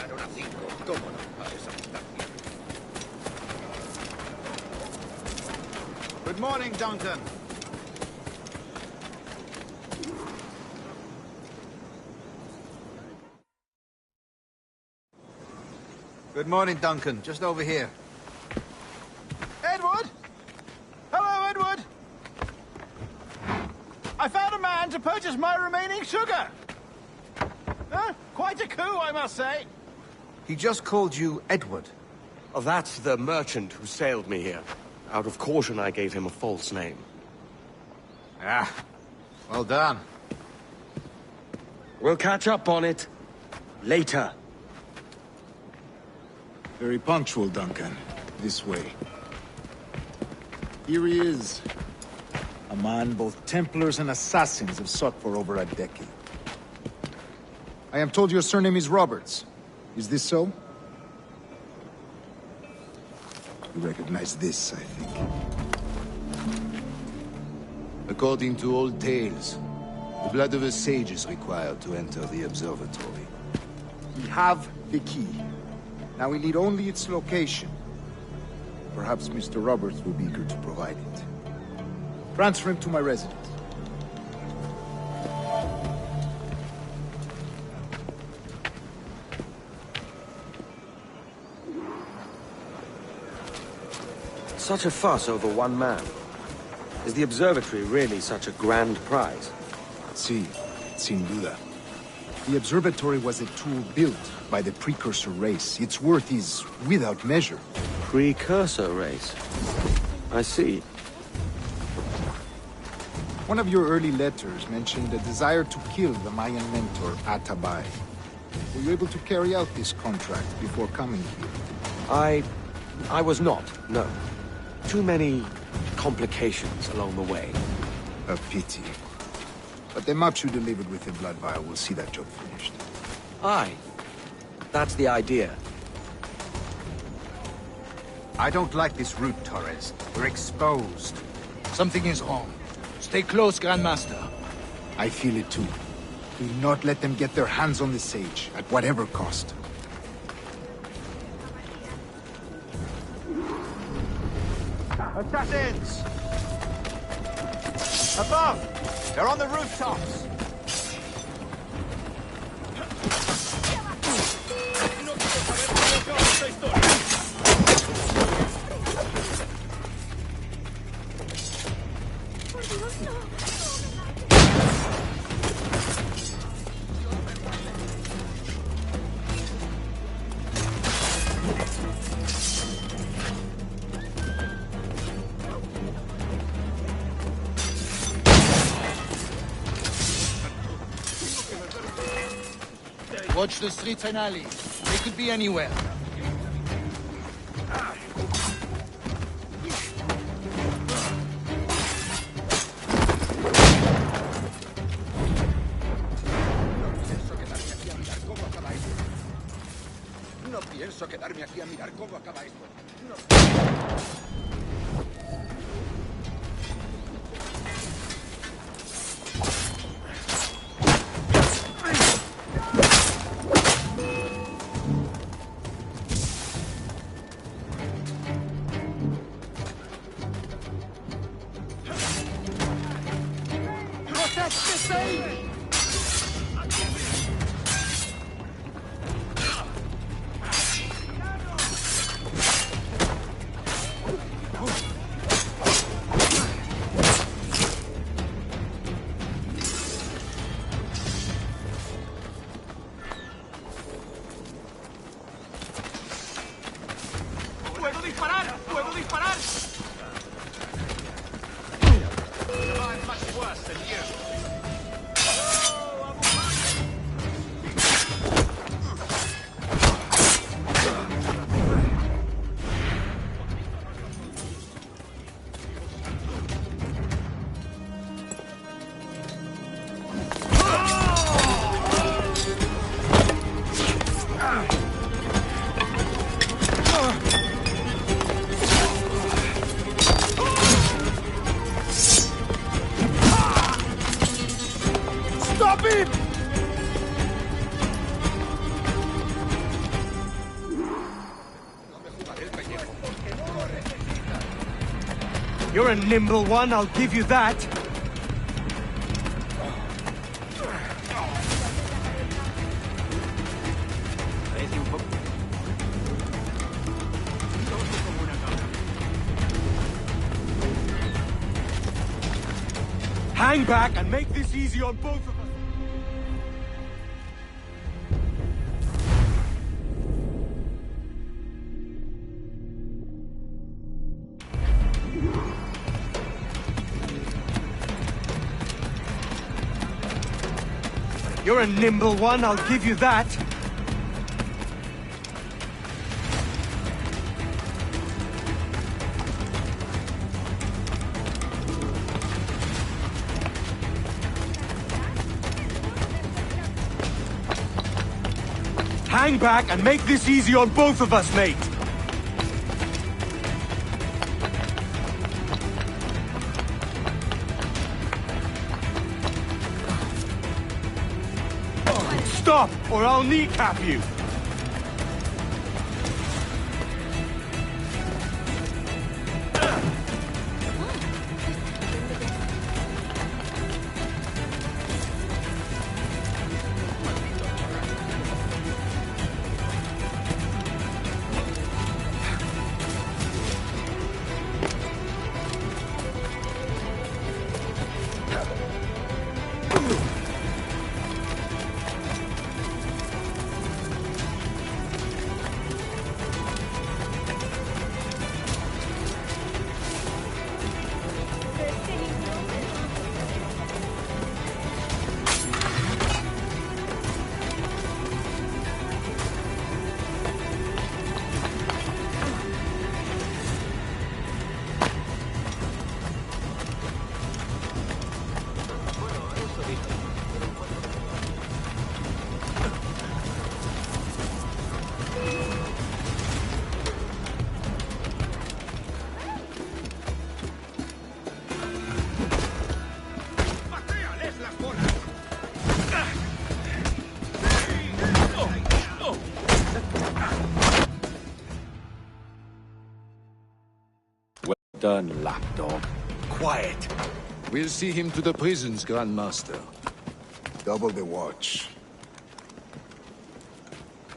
Claro, una 5. ¿Cómo no? A esa distancia. Good morning, Duncan. Good morning, Duncan. Just over here. Edward? Hello, Edward! I found a man to purchase my remaining sugar! Quite a coup, I must say. He just called you Edward. Oh, that's the merchant who sailed me here. Out of caution, I gave him a false name. Ah, well done. We'll catch up on it later. Very punctual, Duncan. This way. Here he is. A man both Templars and Assassins have sought for over a decade. I am told your surname is Roberts. Is this so? You recognize this, I think. According to old tales, the blood of a sage is required to enter the observatory. We have the key. Now we need only its location. Perhaps Mr. Roberts will be eager to provide it. Transfer him to my residence. Such a fuss over one man. Is the observatory really such a grand prize? Sí, sin duda. The observatory was a tool built by the precursor race. Its worth is without measure. Precursor race? I see. One of your early letters mentioned a desire to kill the Mayan mentor, Atabay. Were you able to carry out this contract before coming here? I was not, no. Too many complications along the way. A pity. But the maps you delivered with the blood vial will see that job finished. Aye. That's the idea. I don't like this route, Torres. We're exposed. Something is wrong. Stay close, Grandmaster. I feel it too. Do not let them get their hands on the sage, at whatever cost. Assassins! Above! They're on the rooftops! Watch the streets and alleys. They could be anywhere. No pienso quedarme aquí a mirar cómo acaba esto. ¡Puedo disparar! ¡Puedo disparar! I'm much worse than you. You're a nimble one, I'll give you that. Hang back and make this easy on both of us. You're a nimble one, I'll give you that. Hang back and make this easy on both of us, mate. Stop, or I'll kneecap you. Done, lapdog. Quiet. We'll see him to the prisons, Grandmaster. Double the watch.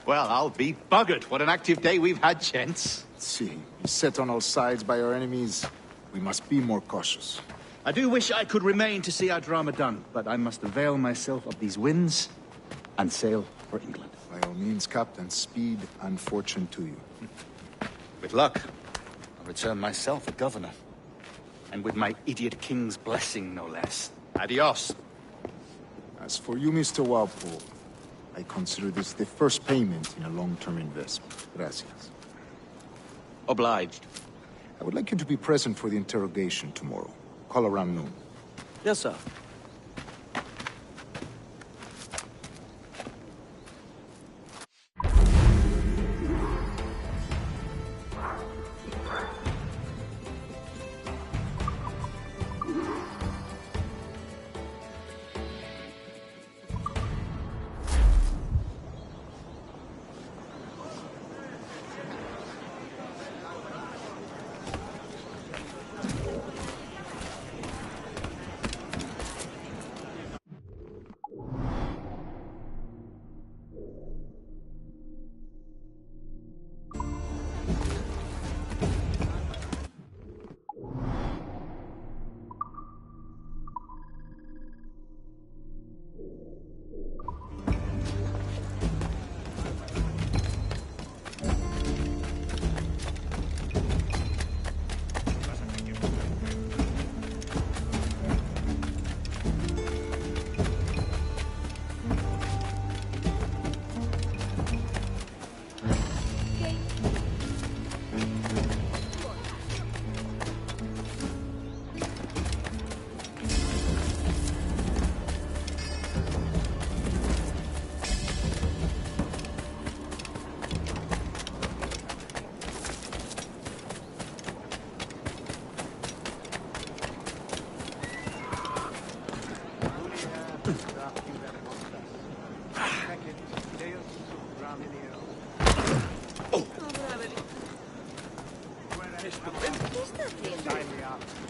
Well, I'll be buggered. What an active day we've had, gents. See, beset on all sides by our enemies, we must be more cautious. I do wish I could remain to see our drama done, but I must avail myself of these winds and sail for England. By all means, Captain, speed and fortune to you. With luck, I'll return myself a governor. And with my idiot king's blessing, no less. Adios. As for you, Mr. Walpole, I consider this the first payment in a long-term investment. Gracias. Obliged. I would like you to be present for the interrogation tomorrow. Call around noon. Yes, sir.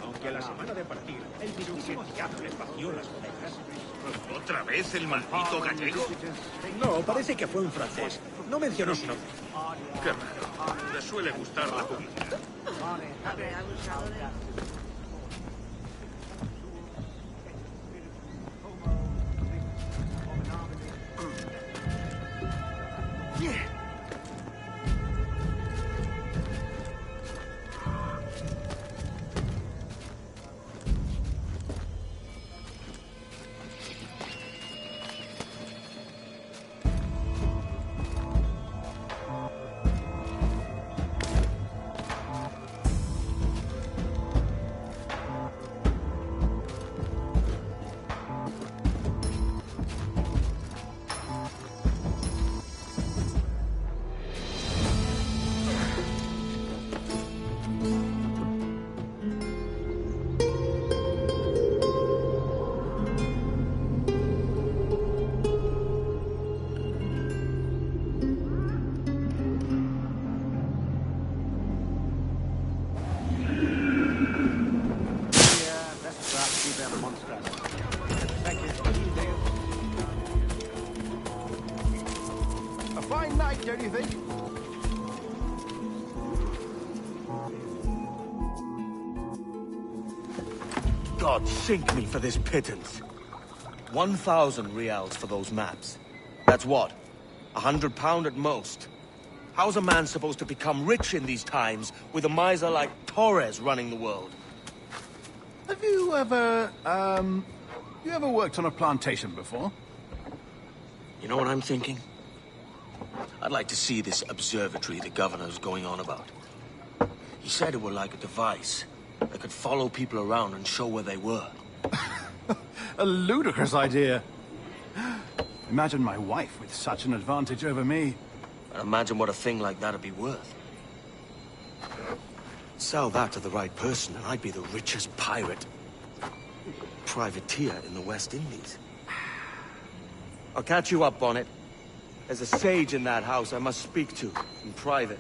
Aunque a la semana de partir, el mismísimo diablo les vació las bodegas. ¿Otra vez el maldito gallego? No, parece que fue un francés. No mencionó su nombre. Qué raro. Le suele gustar la publicidad. A fine night, don't you think? God sink me for this pittance. 1,000 reals for those maps. That's what? £100 at most. How's a man supposed to become rich in these times with a miser like Torres running the world? Have you ever, you ever worked on a plantation before? You know what I'm thinking? I'd like to see this observatory the governor's going on about. He said it were like a device that could follow people around and show where they were. A ludicrous idea. Imagine my wife with such an advantage over me. And imagine what a thing like that'd be worth. Sell that to the right person and I'd be the richest pirate. Privateer in the West Indies. I'll catch you up on it. There's a sage in that house I must speak to in private.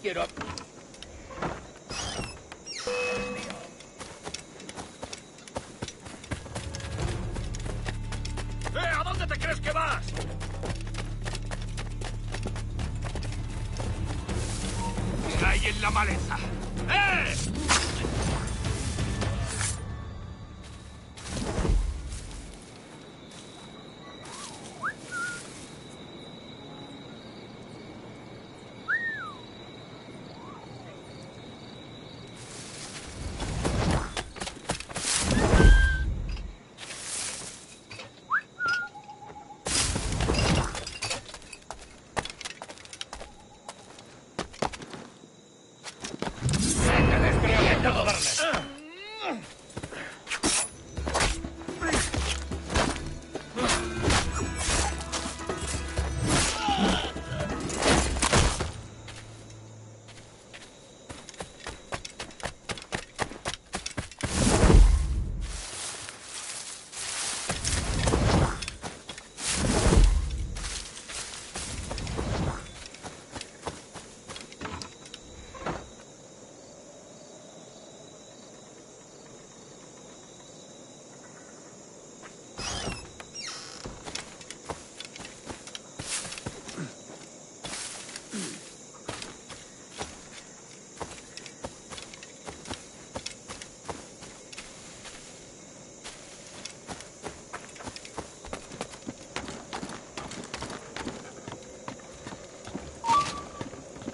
quiero... ¿A dónde te crees que vas? ¡Ahí en la maleza! ¡Eh!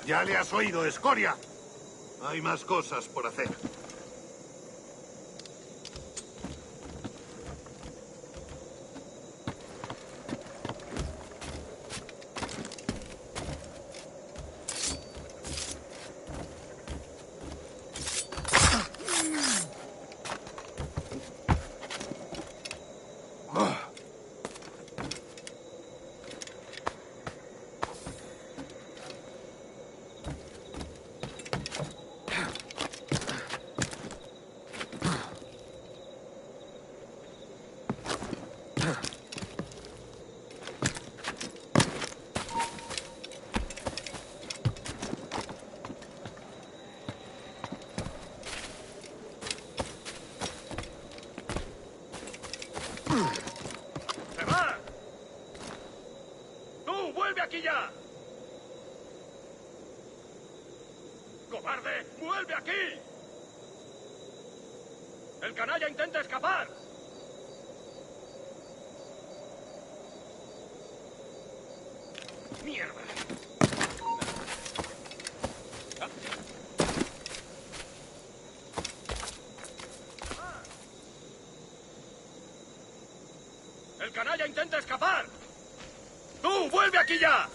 Ya le has oído, escoria. Hay más cosas por hacer. ¡Se va! ¡Tú, vuelve aquí ya! ¡Cobarde! ¡Vuelve aquí! ¡El canalla intenta escapar! ¡Mierda! ¡El canalla intenta escapar! ¡Tú, vuelve aquí ya!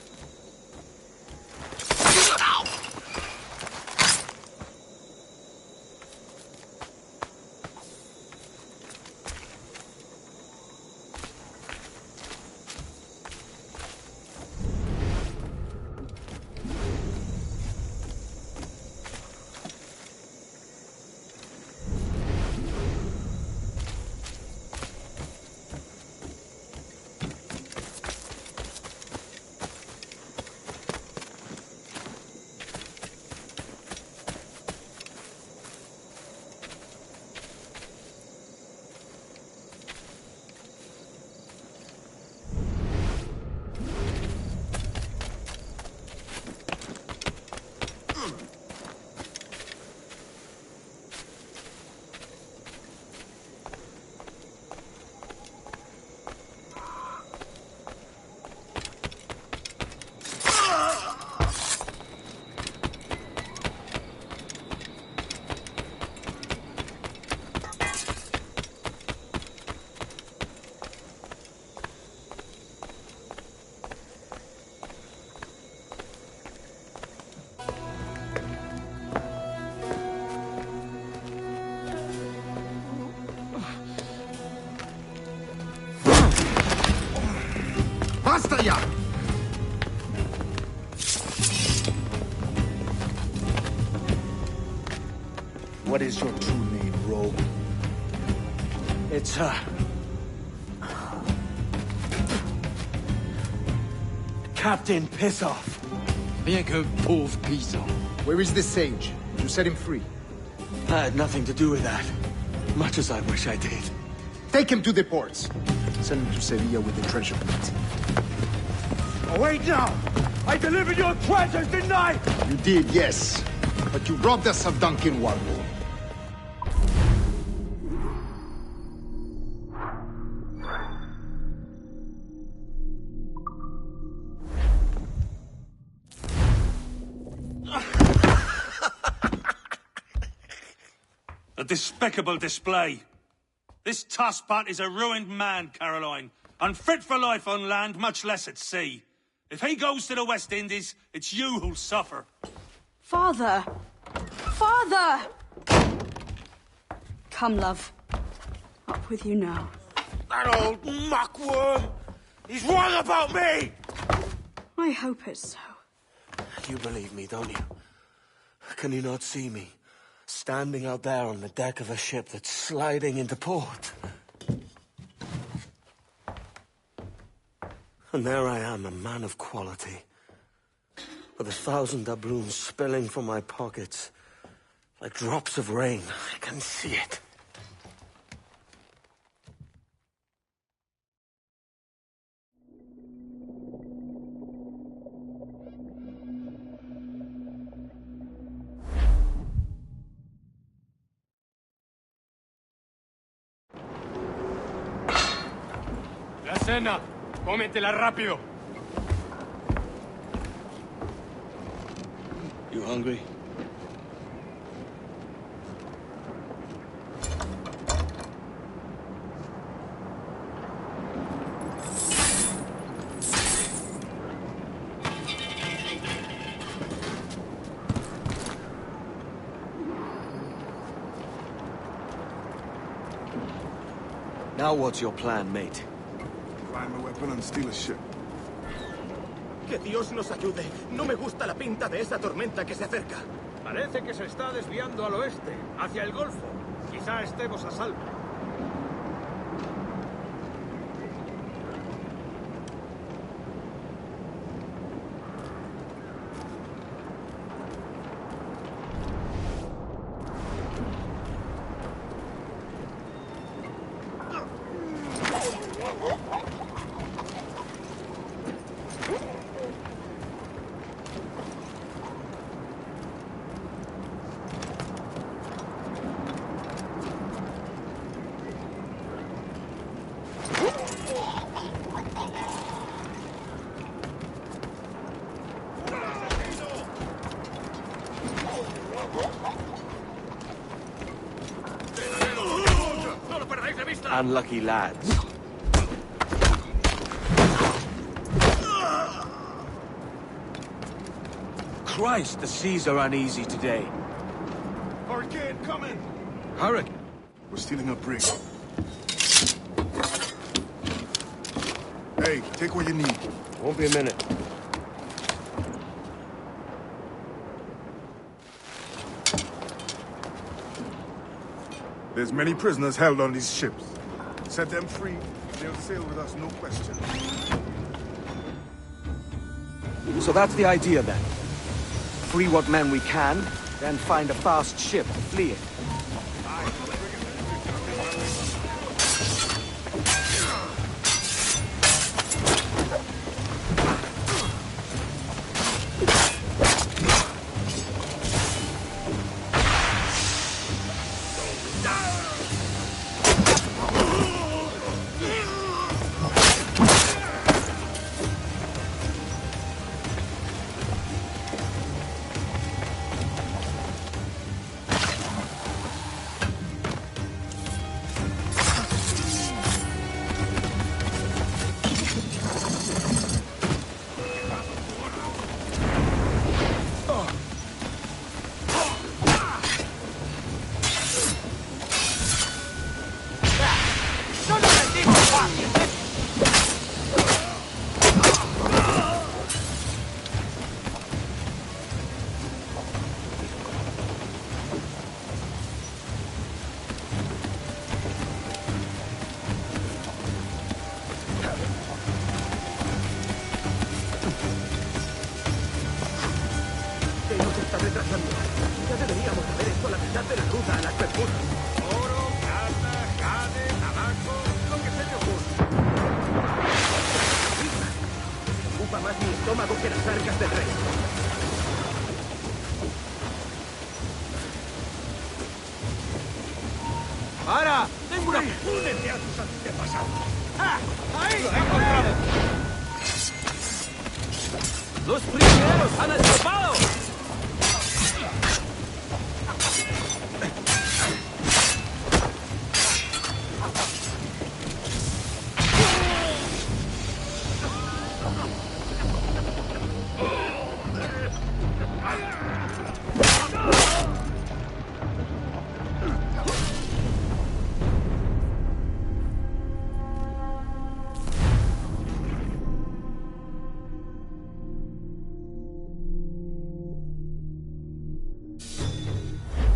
¡Basta ya! What is your true name, rogue? It's, Captain Pissoff. Rien qu'un pauvre paysan. Where is the sage? Did you set him free? I had nothing to do with that. Much as I wish I did. Take him to the ports. Send him to Sevilla with the treasure plate. Oh, wait now! I delivered your treasures, didn't I? You did, yes. But you robbed us of Duncan Walpole. A despicable display. This tosspot is a ruined man, Caroline. Unfit for life on land, much less at sea. If he goes to the West Indies, it's you who'll suffer. Father! Father! Come, love. Up with you now. That old muckworm! He's wrong about me! I hope it's so. You believe me, don't you? Can you not see me? Standing out there on the deck of a ship that's sliding into port. And there I am, a man of quality. With 1,000 doubloons spilling from my pockets. Like drops of rain. I can see it. La cena. Cómetela rápido. You hungry? Now what's your plan, mate? Find a weapon and steal a ship. Que Dios nos ayude. No me gusta la pinta de esa tormenta que se acerca. Parece que se está desviando al oeste, hacia el Golfo. Quizá estemos a salvo. Unlucky lads. Christ, the seas are uneasy today. Hurricane coming! Hurricane? We're stealing a brig. Hey, take what you need. Won't be a minute. There's many prisoners held on these ships. Set them free, they'll sail with us, no question. So that's the idea, then. Free what men we can, then find a fast ship to flee it. de la ruta a las Bermudas. Oro, plata, jade, tabaco, lo que se te ocurra. Ocupa más mi estómago que las arcas del rey. ¡Para! ¡Tengo una... ¡Únete a tus antepasados! ¡Ah! ¡Ahí! ¡Lo he encontrado! ¡Los prisioneros han escapado!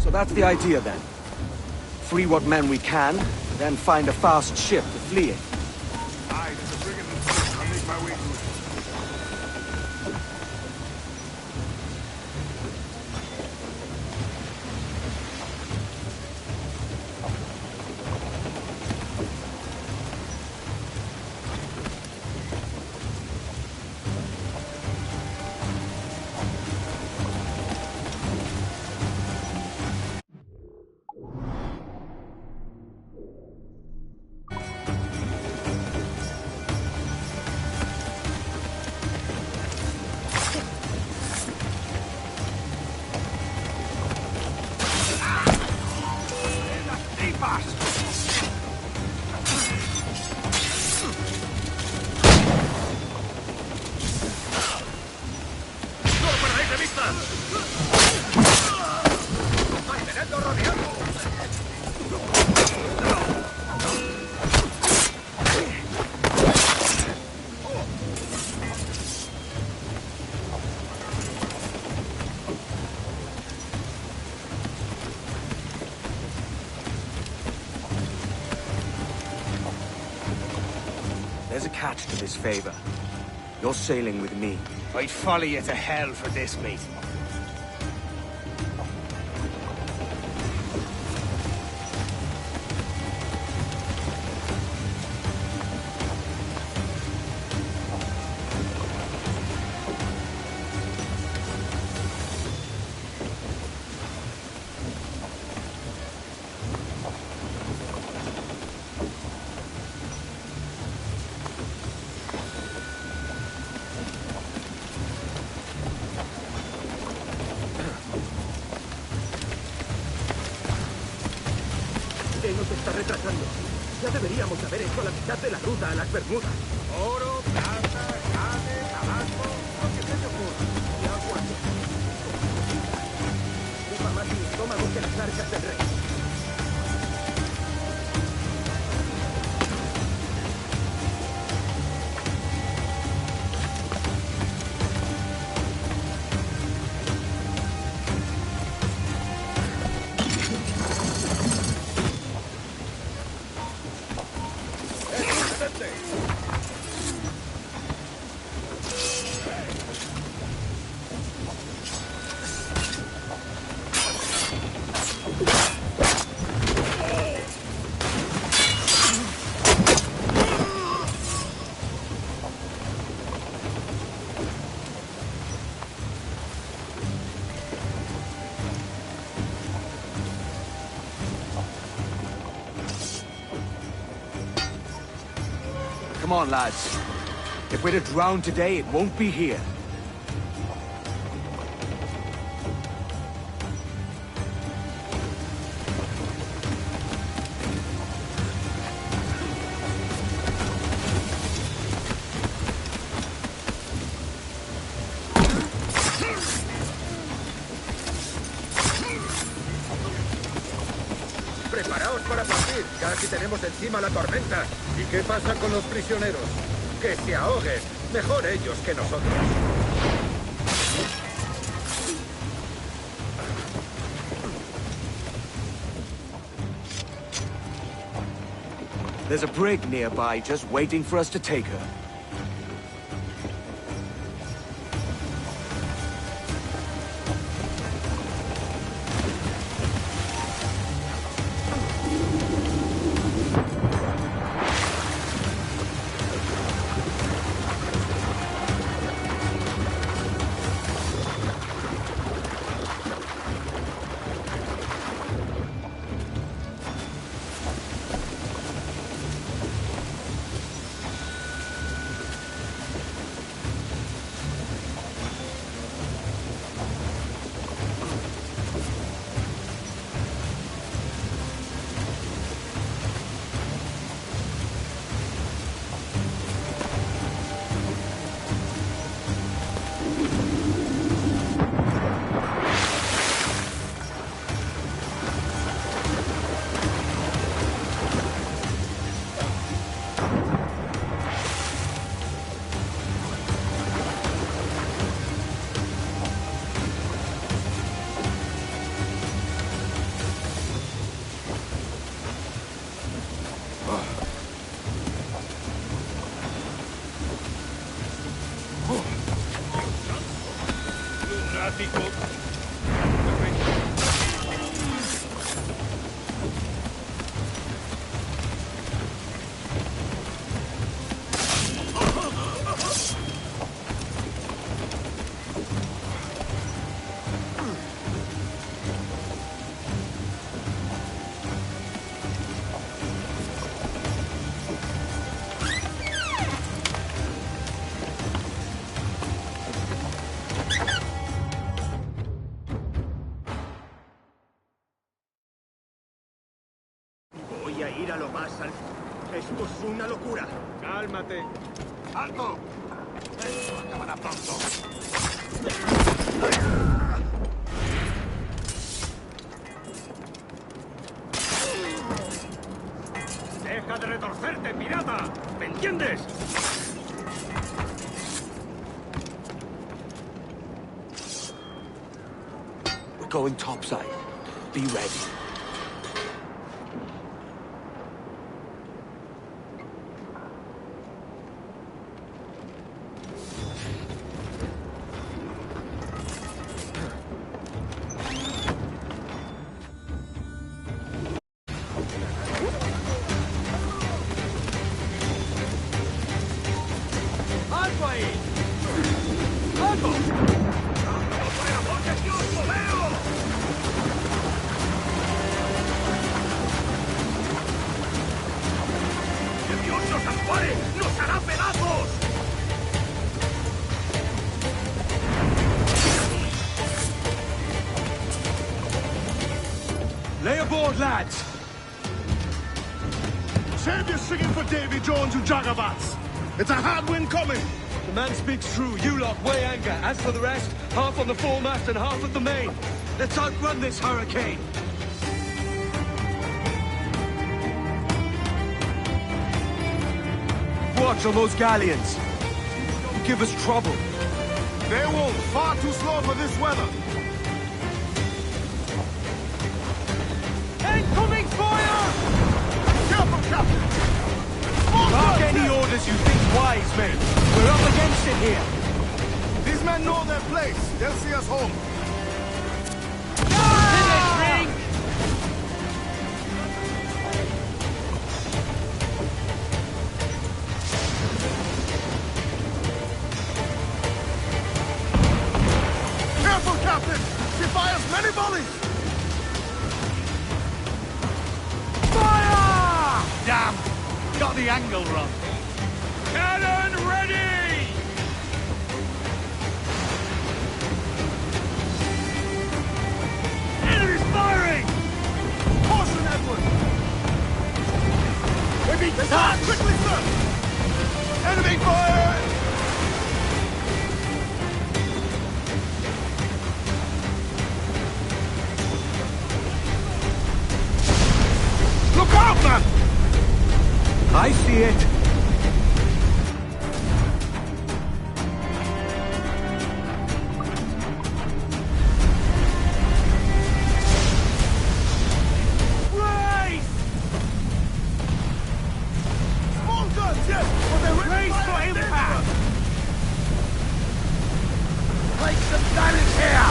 So that's the idea then. Free what men we can, then find a fast ship to flee in. Aye, there's a brigand. I'll make my way to it. There's a catch to this favor. You're sailing with me. I'd follow you to hell for this, mate. ¿Qué nos está retrasando? Ya deberíamos haber hecho la mitad de la ruta a las Bermudas. Oro, plata, jade, tabaco, lo que se te ocurra. Y agua. Ocupa más mi estómago que las arcas del rey. Come on, lads. If we're to drown today, it won't be here. Preparaos para partir. Casi tenemos encima la tormenta. ¿Y qué pasa con los prisioneros? Que se ahoguen. Mejor ellos que nosotros. There's a brig nearby just waiting for us to take her. people. Voy a ir a lo más alto. Esto es una locura. Cálmate. ¡Alto! Esto acabará pronto. ¡Deja de retorcerte, pirata! ¿Me entiendes? We're going topside. Be ready. ¡Alto ahí! ¡Alto! ¡Por amor de Dios, lo veo! ¡Que Dios nos ampare! ¡Nos hará pedazos! Lay aboard, lads! Save your singing for Davy Jones, you jagabats! It's a hard wind coming! The man speaks true. You lot weigh anchor. As for the rest, half on the foremast and half at the main. Let's outrun this hurricane. Watch on those galleons. Don't give us trouble. They won't. Far too slow for this weather. Incoming fire! Careful, Captain! Mark any orders you think wise, mate. We're up against it here. These men know their place. They'll see us home. Careful, Captain! She fires many volleys! Fire! Damn! Got the angle wrong. Cannon ready! Enemy's firing! Caution, Edward! We're being Attack! Quickly, sir! Enemy fire! Look out, man! I see it. Race! Small guns, yes! But they're ready Race for impact! Make some damage here!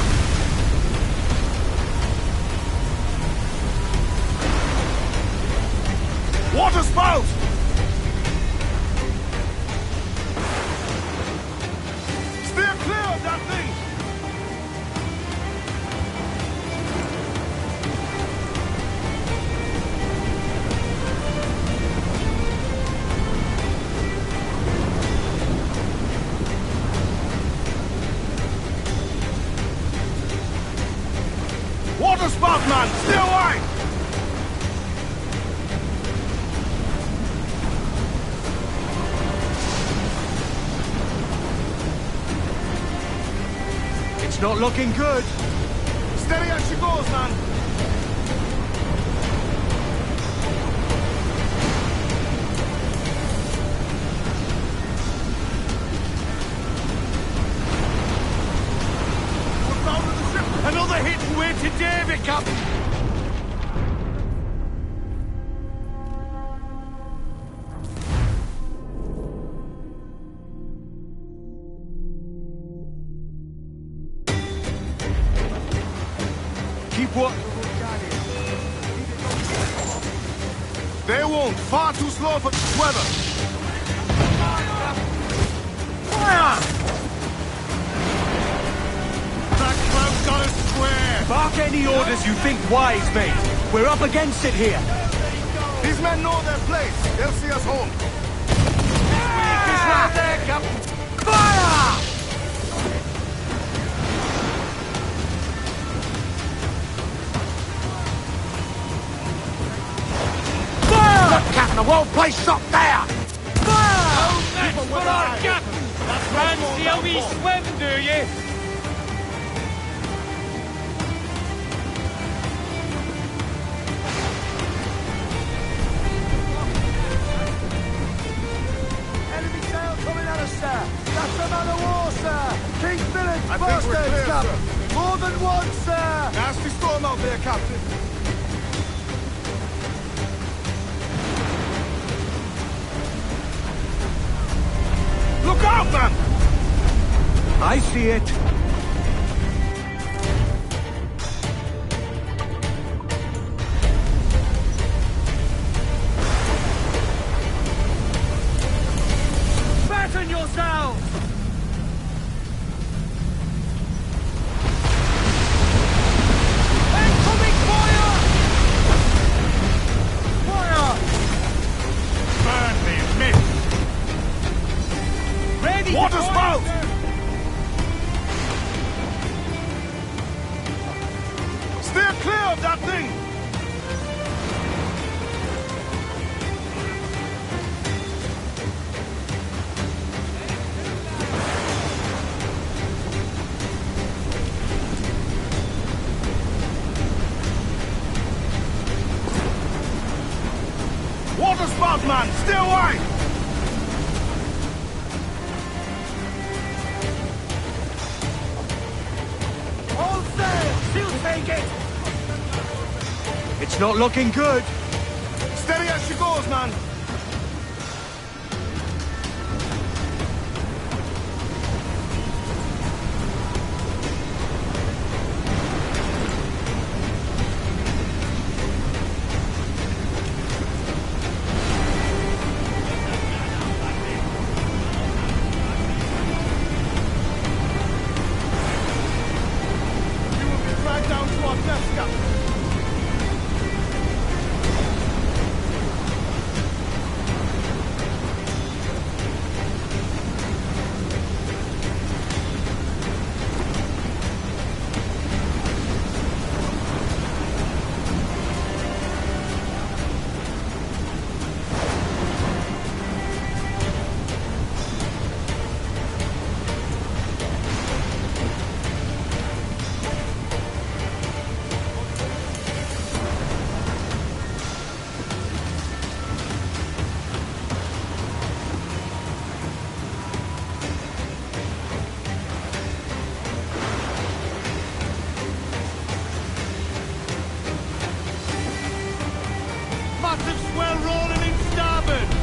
Water spout! Steer clear of that thing! Water spout, man! Steer wide! It's not looking good. Steady as she goes, man! We're bound to the ship! Another hit and we're to David, Captain! squad... They won't. Far too slow for this weather. Fire! That cloud's got us square. Bark any orders you think wise, mate. We're up against it here. These men know their place. They'll see us home. Fire! Captain, a well-placed shot there! Fire! That's for our captain! Fancy how we swim, do you? Enemy sail coming at us, sir. That's another war, sir. King Philip's I think we're clear, up. sir. More than one, sir. Nasty storm out there, Captain. Look out, man! I see it. Batten yourselves! Incoming fire! Fire! Burn me, miss! Ready! Water spout! Steer clear of that thing! Water spout, man! Stay away! All sail! She'll take it! It's not looking good. Steady as she goes, man! You will be dragged down to our death, Captain! Massive swell rolling in starboard!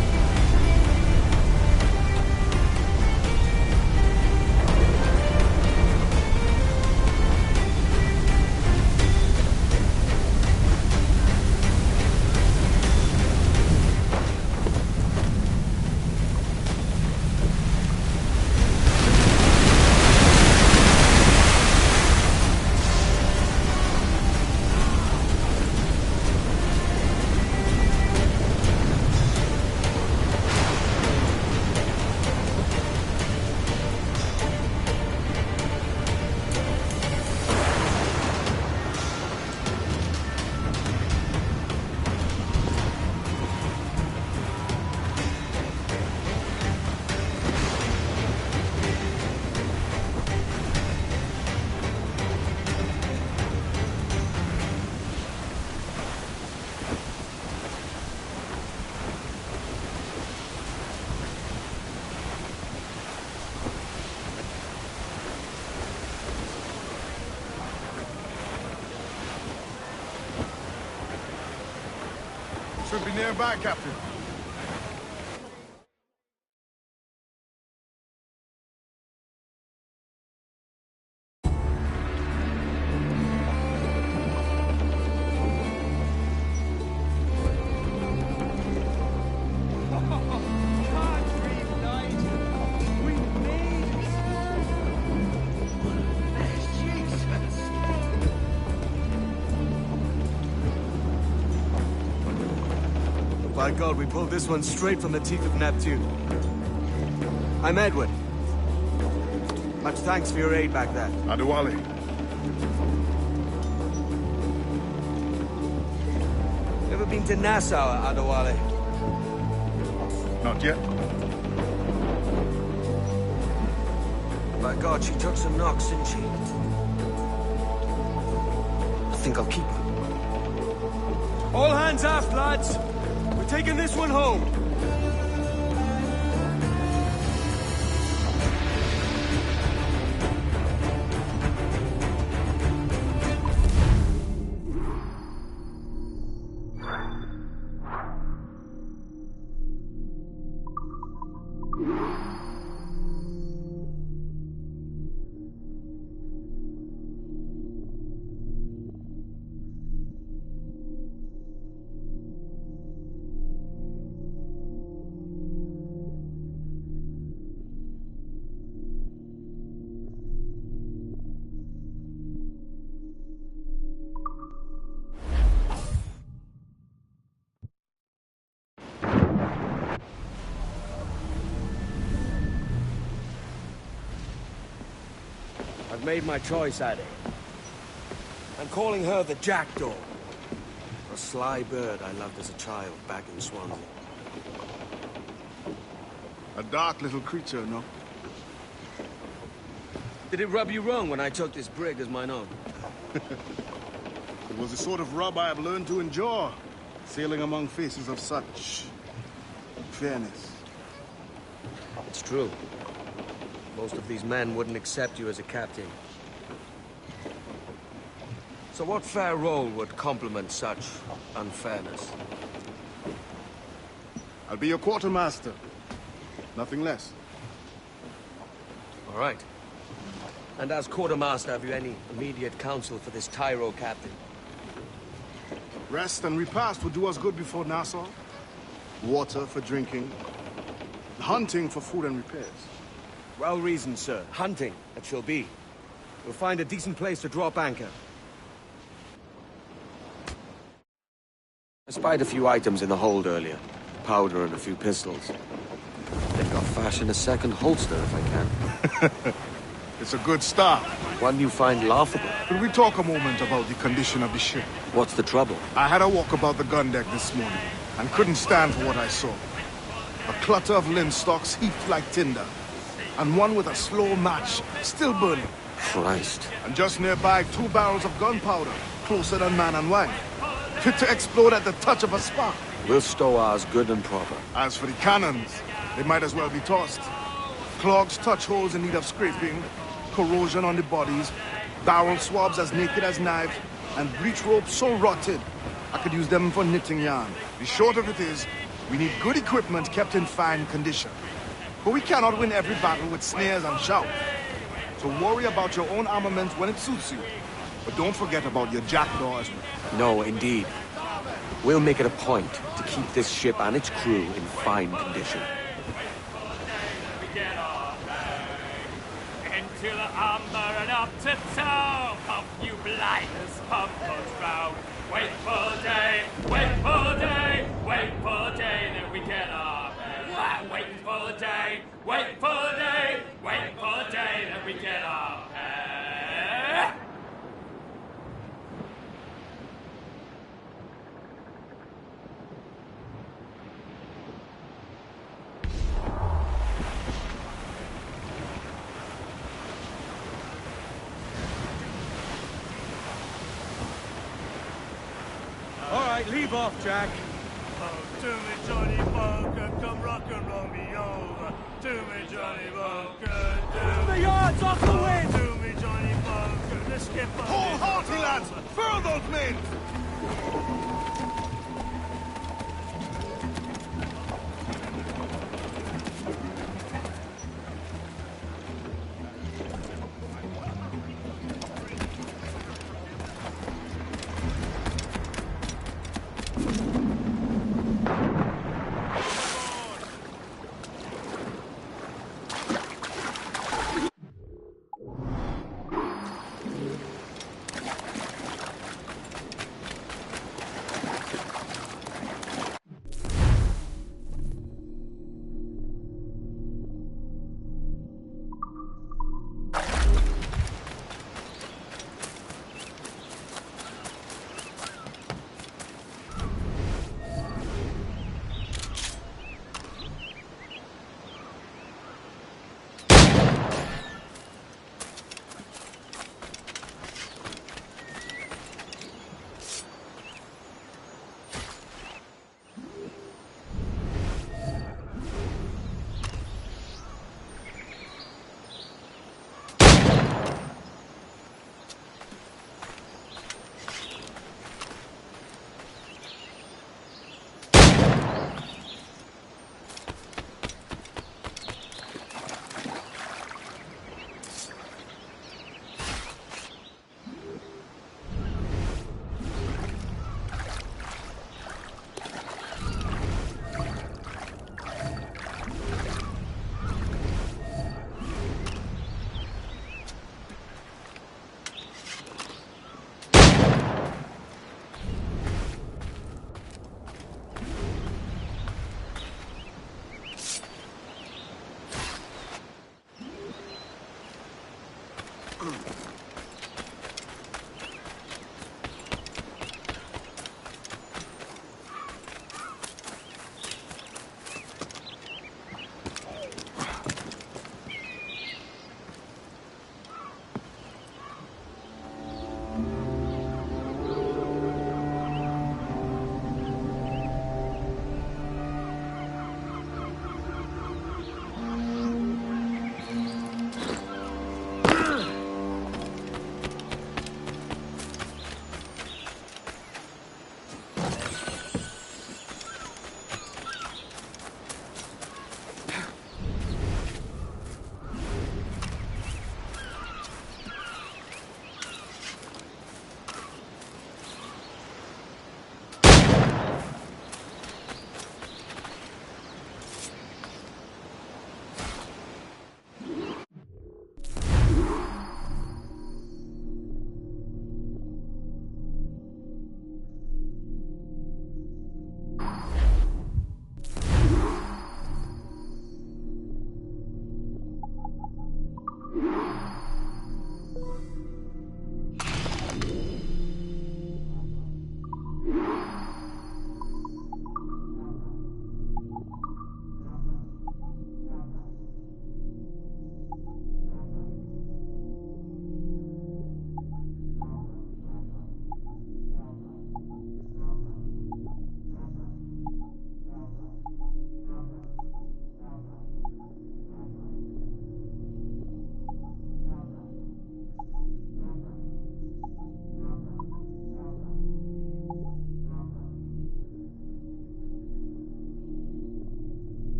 Should be nearby, Captain. My God, we pulled this one straight from the teeth of Neptune. I'm Edward. Much thanks for your aid back there. Adewale. Ever been to Nassau, Adewale? Not yet. My God, she took some knocks, didn't she? I think I'll keep her. All hands aft, lads! We're taking this one home! I've made my choice, Addy. I'm calling her the Jackdaw. A sly bird I loved as a child back in Swansea. A dark little creature, no? Did it rub you wrong when I took this brig as mine own? It was the sort of rub I have learned to endure, sailing among faces of such fairness. It's true. Most of these men wouldn't accept you as a captain. So what fair role would complement such unfairness? I'll be your quartermaster. Nothing less. All right. And as quartermaster, have you any immediate counsel for this Tyro captain? Rest and repast would do us good before Nassau. Water for drinking. Hunting for food and repairs. Well reasoned, sir. Hunting, it shall be. We'll find a decent place to drop anchor. I spied a few items in the hold earlier. Powder and a few pistols. Think I'll fashion a second holster if I can. It's a good start. One you find laughable. Could we talk a moment about the condition of the ship? What's the trouble? I had a walk about the gun deck this morning, and couldn't stand for what I saw. A clutter of linstocks heaped like tinder, and one with a slow match, still burning. Christ. And just nearby, 2 barrels of gunpowder, closer than man and wine. Fit to explode at the touch of a spark. We'll stow ours good and proper. As for the cannons, they might as well be tossed. Clogs touch holes in need of scraping, corrosion on the bodies, barrel swabs as naked as knives, and breech ropes so rotted, I could use them for knitting yarn. The short of it is, we need good equipment kept in fine condition. But we cannot win every battle with snares and shouts. So worry about your own armament when it suits you. But don't forget about your jackdaw as well. No, indeed. We'll make it a point to keep this ship and its crew in fine condition. Into the amber and up to toe. Pump, you blinders, pump us round. Wait for day, wait for day, wait for day, then we get up. Wait for day, wait for day, wait for day, then we get up. All right, leave off, Jack. Oh, to me, Johnny Bunker, come rock and roll me over. To me, Johnny Bunker, do the yards off the wind! To me, Johnny Bunker, the skipper. Hold hearty, lads! Furl those men!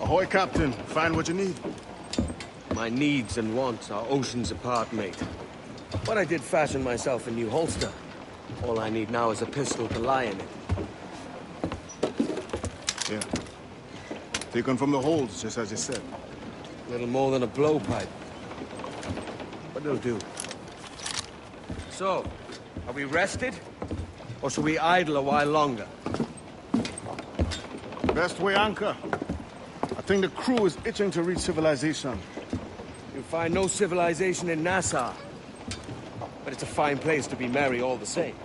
Ahoy, Captain. Find what you need. My needs and wants are oceans apart, mate. But I did fashion myself a new holster. All I need now is a pistol to lie in it. Yeah. Taken from the holds, just as you said. Little more than a blowpipe. But it'll do. So, are we rested? Or shall we idle a while longer? Best way anchor. I think the crew is itching to reach civilization. You'll find no civilization in Nassau. But it's a fine place to be merry all the same.